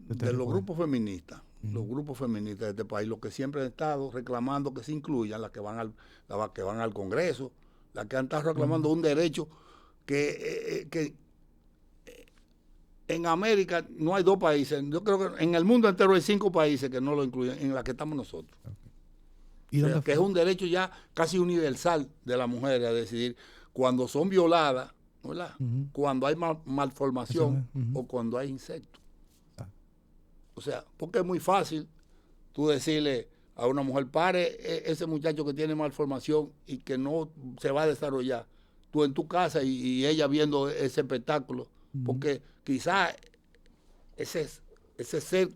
De los grupos feministas, los grupos feministas de este país, los que siempre han estado reclamando que se incluyan, las que van al Congreso, las que han estado reclamando un derecho que en América no hay 2 países, yo creo que en el mundo entero hay 5 países que no lo incluyen, en la que estamos nosotros. Okay. ¿Y dónde que es un derecho ya casi universal de las mujeres a decidir cuando son violadas, ¿verdad? Cuando hay malformación o cuando hay insectos. O sea, porque es muy fácil tú decirle a una mujer, pare ese muchacho que tiene malformación y que no se va a desarrollar. Tú en tu casa y ella viendo ese espectáculo, porque quizás ese ser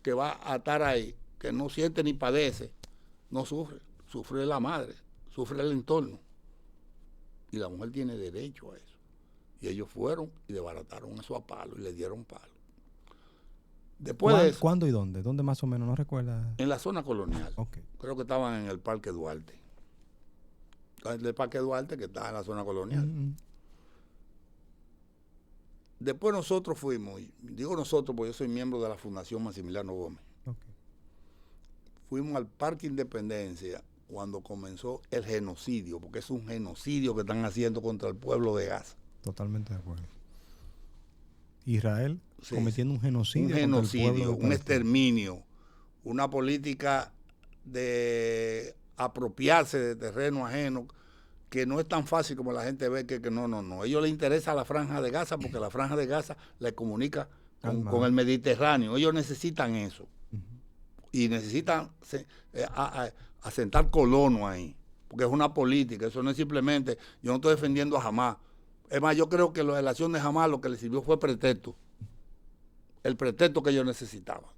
que va a estar ahí, que no siente ni padece, no sufre la madre, sufre el entorno. Y la mujer tiene derecho a eso. Y ellos fueron y desbarataron eso a palo y le dieron palo. Después de eso, ¿cuándo y dónde? ¿Dónde más o menos? ¿No recuerda? En la zona colonial. Okay. Creo que estaban en el Parque Duarte. El Parque Duarte que está en la zona colonial. Después nosotros fuimos, y digo nosotros porque yo soy miembro de la Fundación Maximiliano Gómez. Okay. Fuimos al Parque Independencia cuando comenzó el genocidio, porque es un genocidio que están haciendo contra el pueblo de Gaza. Totalmente de acuerdo. Israel cometiendo un genocidio. Un genocidio, un exterminio, una política de apropiarse de terreno ajeno, que no es tan fácil como la gente ve que no. A ellos les interesa la Franja de Gaza porque la Franja de Gaza les comunica con el Mediterráneo. Ellos necesitan eso. Y necesitan asentar colonos ahí, porque es una política. Eso no es simplemente, yo no estoy defendiendo a Hamás. Es más, yo creo que la relación de Hamás lo que le sirvió fue pretexto. El pretexto que ellos necesitaban.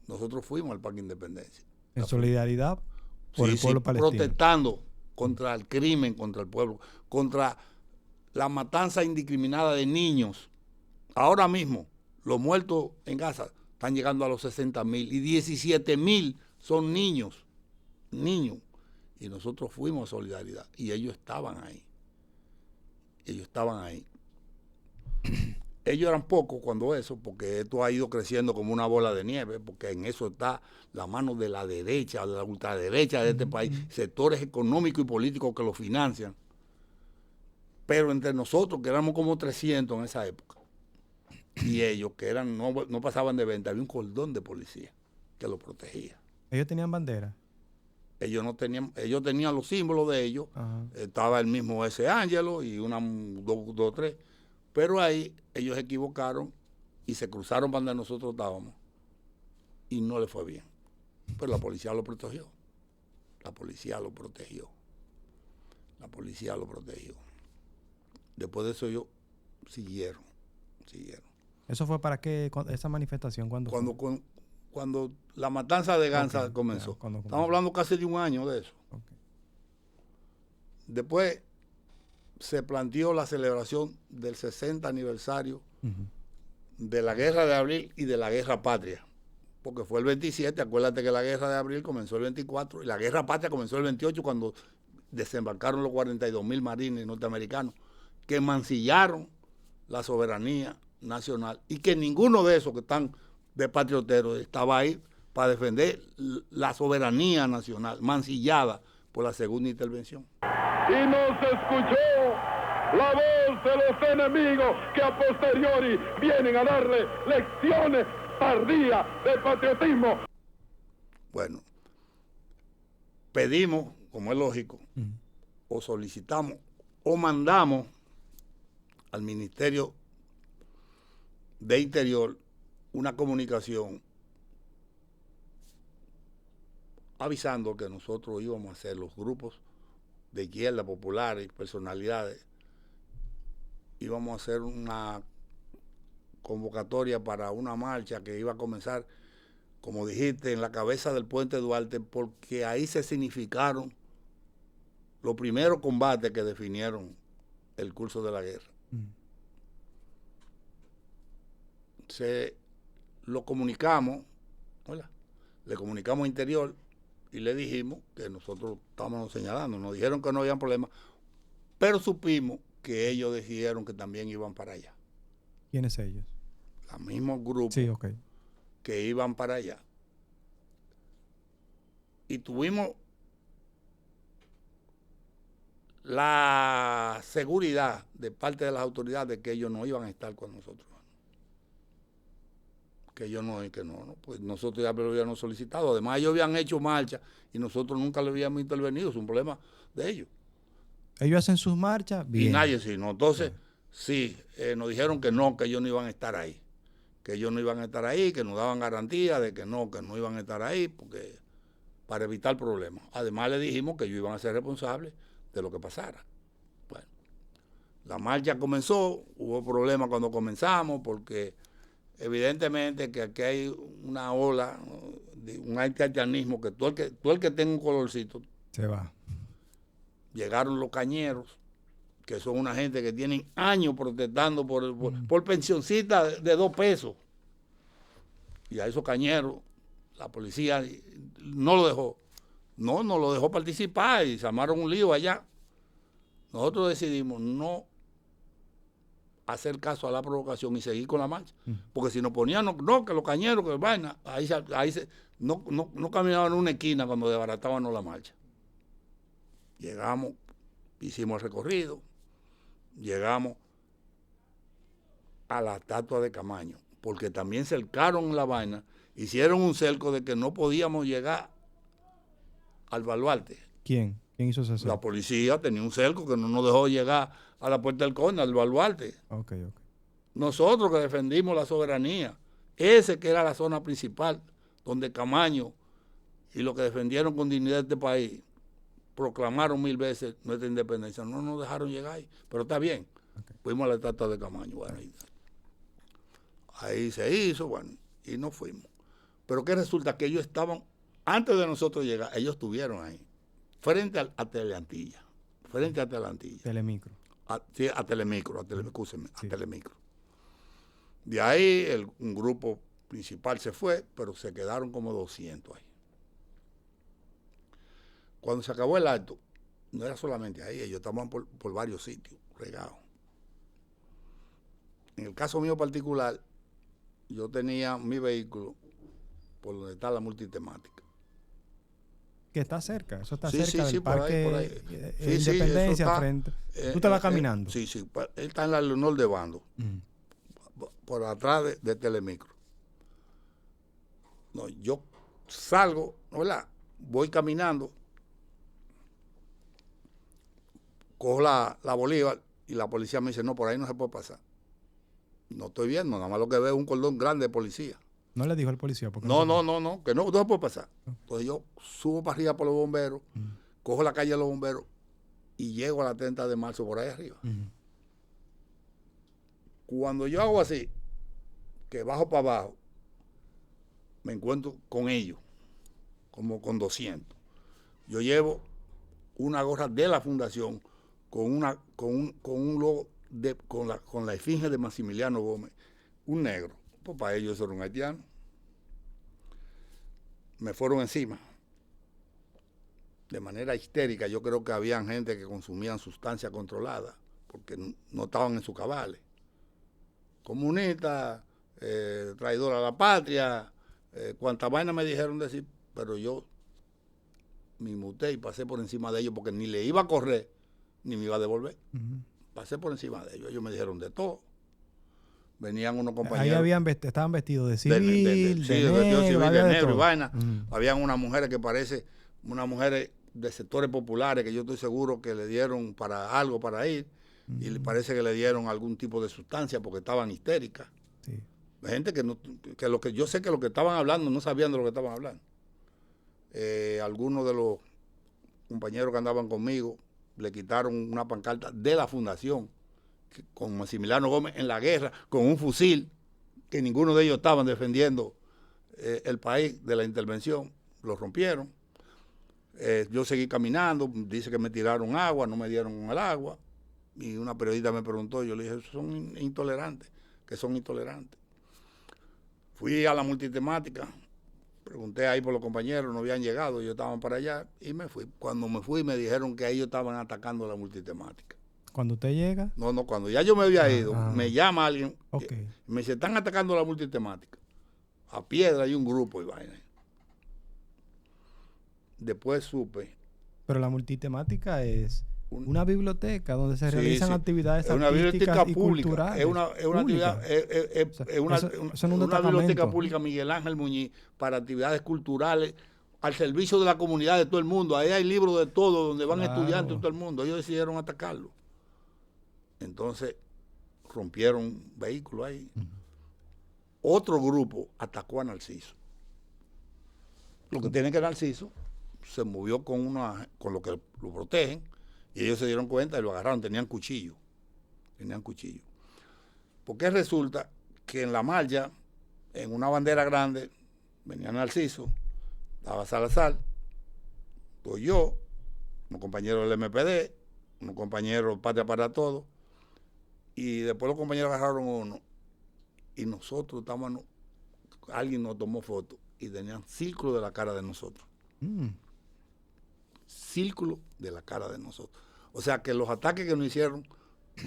Nosotros fuimos al Parque Independencia. En solidaridad por el pueblo palestino. Protestando contra el crimen, contra el pueblo, contra la matanza indiscriminada de niños. Ahora mismo, los muertos en Gaza están llegando a los 60,000 y 17,000 son niños. Y nosotros fuimos a solidaridad y ellos estaban ahí. Ellos eran pocos cuando eso, porque esto ha ido creciendo como una bola de nieve, porque en eso está la mano de la derecha, de la ultraderecha de este país, sectores económicos y políticos que lo financian. Pero entre nosotros, que éramos como 300 en esa época, y ellos, que eran no pasaban de 20, había un cordón de policía que los protegía. ¿Ellos tenían bandera? Ellos no tenían, ellos tenían los símbolos de ellos. Estaba el mismo ese Ángelo y dos, tres. Pero ahí ellos se equivocaron y se cruzaron para donde nosotros estábamos. Y no le fue bien. Pero la policía lo protegió. Después de eso ellos siguieron. ¿Eso fue para qué? ¿Esa manifestación? Cuando la matanza de Gaza comenzó. Estamos hablando casi de un año de eso. Okay. Después se planteó la celebración del 60 aniversario de la Guerra de Abril y de la Guerra Patria. Porque fue el 27, acuérdate que la Guerra de Abril comenzó el 24 y la Guerra Patria comenzó el 28 cuando desembarcaron los 42,000 marines norteamericanos que mancillaron la soberanía nacional y que ninguno de esos que están de patrioteros estaba ahí para defender la soberanía nacional, mancillada por la segunda intervención. y no se escuchó la voz de los enemigos que a posteriori vienen a darle lecciones tardías de patriotismo. Bueno, pedimos, como es lógico, o solicitamos o mandamos al Ministerio de Interior una comunicación avisando que nosotros íbamos a hacer los grupos de izquierda populares, personalidades, íbamos a hacer una convocatoria para una marcha que iba a comenzar, como dijiste, en la cabeza del Puente Duarte, porque ahí se significaron los primeros combates que definieron el curso de la guerra. Se lo comunicamos, ¿verdad? Le comunicamos a Interior y le dijimos que nosotros estábamos señalando, nos dijeron que no había problema, pero supimos que ellos decidieron que también iban para allá. ¿Quiénes ellos? Los mismos grupos Sí, ok. que iban para allá. Y tuvimos la seguridad de parte de las autoridades de que ellos no iban a estar con nosotros. Que ellos no, pues nosotros ya lo habíamos solicitado. Además, ellos habían hecho marcha y nosotros nunca le habíamos intervenido. Es un problema de ellos. Ellos hacen sus marchas, bien. Y nadie sino. Entonces, sí, nos dijeron que no, que ellos no iban a estar ahí. Que ellos no iban a estar ahí, que nos daban garantía de que no iban a estar ahí, porque para evitar problemas. Además, le dijimos que ellos iban a ser responsables de lo que pasara. Bueno, la marcha comenzó, hubo problemas cuando comenzamos, porque evidentemente que aquí hay una ola, de un antihaitianismo, que todo el que tenga un colorcito se va. Llegaron los cañeros, que son una gente que tienen años protestando por pensioncita de 2 pesos. Y a esos cañeros, la policía no lo dejó. No lo dejó participar y se armaron un lío allá. Nosotros decidimos no hacer caso a la provocación y seguir con la marcha. Porque si nos ponían, que los cañeros, que vaina, no caminaban en una esquina cuando desbaratábamos la marcha. Llegamos, hicimos el recorrido, llegamos a la estatua de Camaño, porque también cercaron la vaina, hicieron un cerco de que no podíamos llegar al baluarte. ¿Quién hizo ese cerco? La policía tenía un cerco que no nos dejó llegar a la puerta del Conde, al baluarte. Okay. Nosotros que defendimos la soberanía, ese que era la zona principal, donde Camaño y los que defendieron con dignidad este país proclamaron 1000 veces nuestra independencia, no nos dejaron llegar ahí, pero está bien. Fuimos a la estatua de Camaño, bueno, ahí se hizo, bueno, y nos fuimos. Pero que resulta que ellos estaban, antes de nosotros llegar, ellos estuvieron ahí, frente a Teleantilla, Telemicro. A Telemicro. De ahí un grupo principal se fue, pero se quedaron como 200 ahí. Cuando se acabó el acto, no era solamente ahí, ellos estaban por varios sitios, regados. En el caso mío particular, yo tenía mi vehículo por donde está la multitemática. Que está cerca, eso está Sí, cerca del parque por ahí. Independencia está, frente. ¿Tú te vas caminando? Sí, él está en la Leonor de Bando, por atrás de Telemicro. No, yo salgo, ¿verdad? Voy caminando, cojo la Bolívar y la policía me dice, no, por ahí no se puede pasar. No estoy viendo, nada más lo que veo es un cordón grande de policía. ¿No le dijo al policía? No, que no se puede pasar. Entonces yo subo para arriba por los bomberos, cojo la calle de los bomberos y llego a la 30 de marzo por ahí arriba. Cuando yo hago así, que bajo para abajo, me encuentro con ellos, como con 200. Yo llevo una gorra de la fundación con un logo con la esfinge de Maximiliano Gómez, un negro. Pues para ellos era un haitiano. Me fueron encima. De manera histérica, yo creo que habían gente que consumían sustancias controladas, porque no estaban en sus cabales. Comunistas, traidor a la patria, cuánta vaina me dijeron decir, pero yo me inmuté y pasé por encima de ellos porque ni le iba a correr, ni me iba a devolver. Pasé por encima de ellos. Ellos me dijeron de todo. Venían unos compañeros. Ahí estaban vestidos de civil, sí, de vestido negro, civil, de negro y vaina. Uh-huh. Habían unas mujeres que unas mujeres de sectores populares que yo estoy seguro que le dieron para algo para ir. Uh-huh. Y le parece que le dieron algún tipo de sustancia porque estaban histéricas. Sí. Gente que yo sé que lo que estaban hablando no sabían de lo que estaban hablando. Algunos de los compañeros que andaban conmigo le quitaron una pancarta de la fundación con Maximiliano Gómez en la guerra, con un fusil, que ninguno de ellos estaban defendiendo el país de la intervención. Lo rompieron. Yo seguí caminando, dice que me tiraron agua, no me dieron el agua. Y una periodista me preguntó, yo le dije, son intolerantes, que son intolerantes. Fui a la multitemática, pregunté ahí por los compañeros, no habían llegado, ellos estaban para allá y me fui. Cuando me fui me dijeron que ellos estaban atacando la multitemática. ¿Cuando usted llega? No, cuando ya yo me había ido, me llama alguien, okay. Me dice, están atacando la multitemática. A piedra hay un grupo y vaina. Después supe. Pero la multitemática es una biblioteca donde se realizan actividades una artísticas y pública, culturales. Es una biblioteca pública Miguel Ángel Muñiz para actividades culturales al servicio de la comunidad de todo el mundo. Ahí hay libros de todo, donde van estudiantes de todo el mundo. Ellos decidieron atacarlo. Entonces rompieron vehículos ahí. Otro grupo atacó a Narciso. Lo que tiene que Narciso se movió con lo que lo protegen. Y ellos se dieron cuenta y lo agarraron, tenían cuchillo. Porque resulta que en la marcha, en una bandera grande, venía Narciso, estaba Salazar, pues yo, unos compañeros del MPD, unos compañeros Patria para Todos, y después los compañeros agarraron uno, y nosotros estábamos, alguien nos tomó foto, y tenían círculo de la cara de nosotros. Círculo de la cara de nosotros. O sea que los ataques que nos hicieron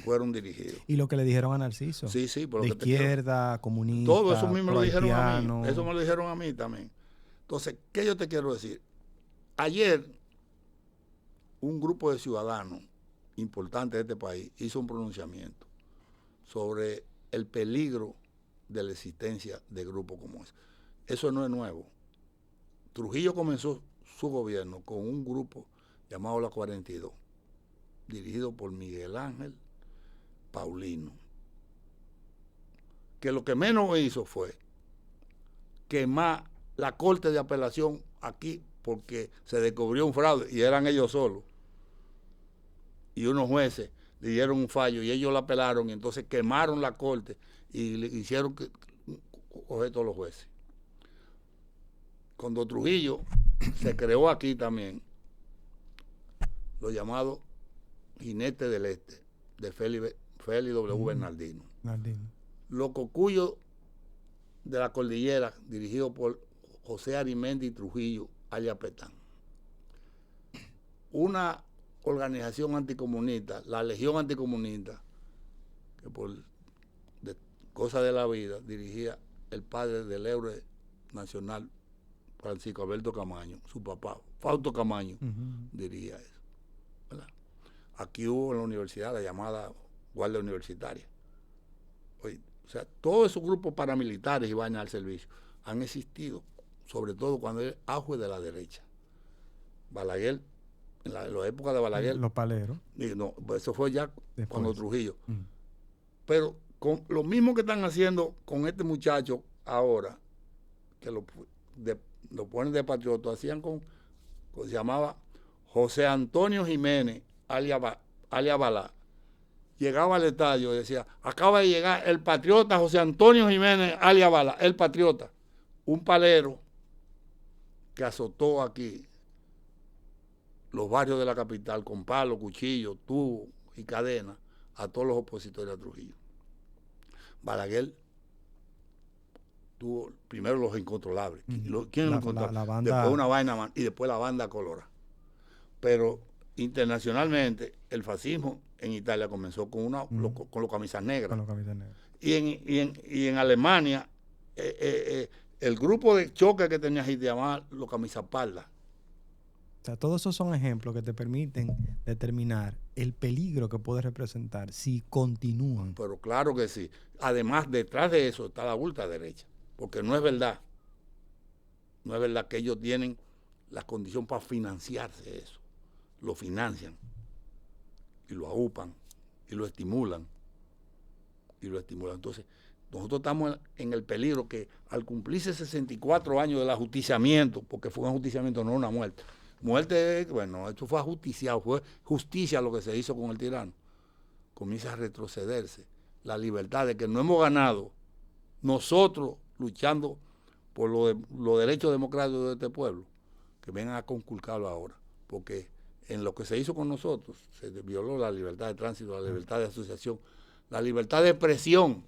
fueron dirigidos. ¿Y lo que le dijeron a Narciso? Sí. Por de lo que izquierda, comunista, todo eso mismo lo dijeron a mí. Eso me lo dijeron a mí también. Entonces, ¿qué yo te quiero decir? Ayer, un grupo de ciudadanos importantes de este país hizo un pronunciamiento sobre el peligro de la existencia de grupos como ese. Eso no es nuevo. Trujillo comenzó su gobierno con un grupo llamado La 42, dirigido por Miguel Ángel Paulino, que lo que menos hizo fue quemar la Corte de Apelación aquí porque se descubrió un fraude y eran ellos solos. Y unos jueces le dieron un fallo y ellos la apelaron y entonces quemaron la Corte y le hicieron coger todos los jueces. Cuando Trujillo se creó aquí también lo llamado Jinete del Este, de Félix W. Bernardino. Los cocuyos de la cordillera, dirigido por José Arimendi Trujillo, alias Petán. Una organización anticomunista, la Legión Anticomunista, que por cosa de la vida dirigía el padre del héroe nacional Francisco Alberto Camaño, su papá, Fausto Camaño, dirigía eso. ¿Verdad? Aquí hubo en la universidad la llamada Guardia Universitaria. Oye, o sea, todos esos grupos paramilitares y vainas al servicio han existido, sobre todo cuando es auge de la derecha. Balaguer, en la época de Balaguer. Los paleros. No, eso fue ya después, cuando Trujillo. Pero con lo mismo que están haciendo con este muchacho ahora, que lo ponen de patriota, hacían se llamaba José Antonio Jiménez, alias Balá. Llegaba al estadio y decía, acaba de llegar el patriota José Antonio Jiménez, alias Balá, el patriota. Un palero que azotó aquí los barrios de la capital con palos, cuchillos, tubos y cadenas a todos los opositores a Trujillo. Balaguer tuvo primero los incontrolables. ¿Quién lo encontró? La banda... Después una vaina y después la banda colorada. Pero internacionalmente el fascismo en Italia comenzó con los camisas negras. Con los camisas negras. Y en Alemania el grupo de choque que tenía Hitler llamaba los camisas pardas. O sea, todos esos son ejemplos que te permiten determinar el peligro que puede representar si continúan. Pero claro que sí. Además, detrás de eso está la ultraderecha. Porque no es verdad. No es verdad que ellos tienen la condición para financiarse eso. Lo financian. Y lo aúpan. Y lo estimulan. Entonces, nosotros estamos en el peligro que al cumplirse 64 años del ajusticiamiento, porque fue un ajusticiamiento, no una muerte. Muerte, bueno, esto fue ajusticiado, fue justicia lo que se hizo con el tirano. Comienza a retrocederse la libertad de que no hemos ganado nosotros luchando por los derechos democráticos de este pueblo, que vengan a conculcarlo ahora, porque en lo que se hizo con nosotros se violó la libertad de tránsito, la libertad de asociación, la libertad de expresión.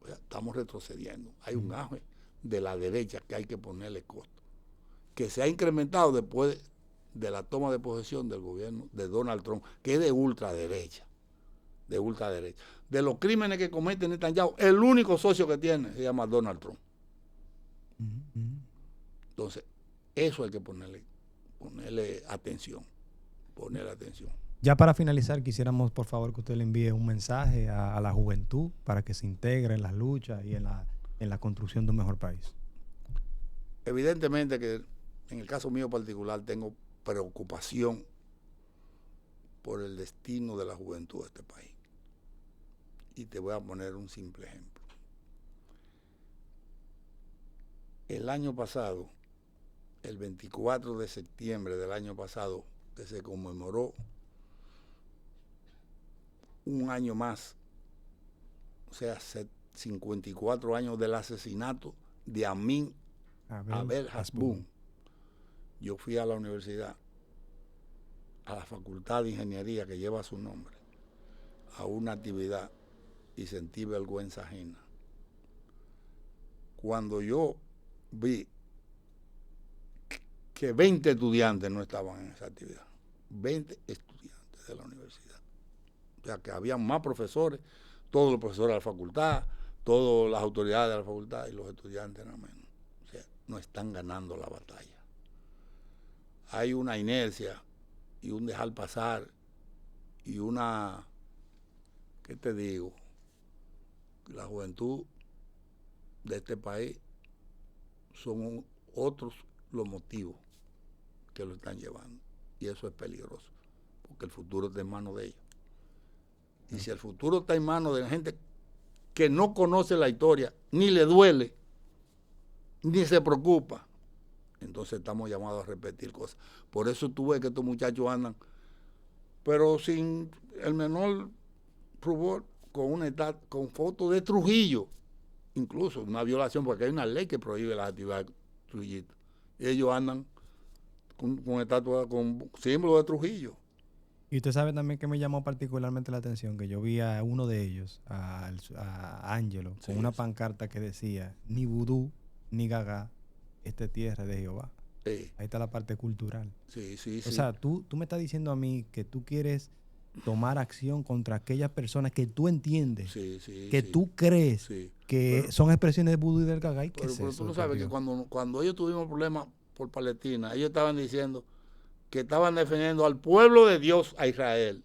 O sea, estamos retrocediendo. Hay un auge de la derecha que hay que ponerle costo, que se ha incrementado después de la toma de posesión del gobierno de Donald Trump, que es de ultraderecha. De los crímenes que comete Netanyahu, el único socio que tiene se llama Donald Trump. Entonces, eso hay que ponerle atención. Ya para finalizar, quisiéramos por favor que usted le envíe un mensaje a la juventud para que se integre en las luchas y en la construcción de un mejor país. Evidentemente que en el caso mío particular tengo preocupación por el destino de la juventud de este país. Y te voy a poner un simple ejemplo. El año pasado, el 24 de septiembre del año pasado, que se conmemoró un año más, o sea, 54 años del asesinato de Amin Abel Hasbún. Yo fui a la universidad, a la Facultad de Ingeniería que lleva su nombre, a una actividad y sentí vergüenza ajena. Cuando yo vi que 20 estudiantes no estaban en esa actividad, 20 estudiantes de la universidad. O sea, que había más profesores, todos los profesores de la facultad, todas las autoridades de la facultad y los estudiantes nada menos. O sea, no están ganando la batalla. Hay una inercia y un dejar pasar y una, ¿qué te digo? La juventud de este país son otros los motivos que lo están llevando. Y eso es peligroso, porque el futuro está en manos de ellos. Y si el futuro está en manos de la gente que no conoce la historia, ni le duele, ni se preocupa, entonces estamos llamados a repetir cosas. Por eso tú ves que estos muchachos andan, pero sin el menor rubor, con fotos de Trujillo, incluso una violación, porque hay una ley que prohíbe las actividades de Trujillo. Y ellos andan con estatuas, con símbolos de Trujillo. Y usted sabe también que me llamó particularmente la atención, que yo vi a uno de ellos, a Ángelo, con una pancarta que decía, ni vudú, ni gaga, esta es tierra de Jehová. Sí. Ahí está la parte cultural. Sí. O sea, tú me estás diciendo a mí que tú quieres tomar acción contra aquellas personas que tú entiendes, que tú crees que son expresiones de vudú y del gaga. ¿Y qué es pero eso? tú no sabes que cuando ellos tuvimos problemas por Palestina, ellos estaban diciendo que estaban defendiendo al pueblo de Dios, a Israel.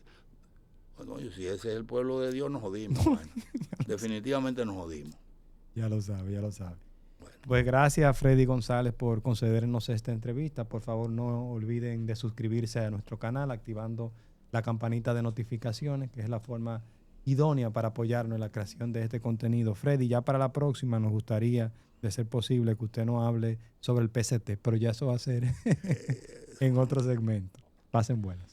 Bueno, si ese es el pueblo de Dios, nos jodimos. Bueno, definitivamente nos jodimos. Ya lo sabe. Bueno. Pues gracias, Freddy González, por concedernos esta entrevista. Por favor, no olviden de suscribirse a nuestro canal activando la campanita de notificaciones, que es la forma idónea para apoyarnos en la creación de este contenido. Freddy, ya para la próxima nos gustaría, de ser posible, que usted nos hable sobre el PCT, pero ya eso va a ser en otro segmento. Pasen buenas.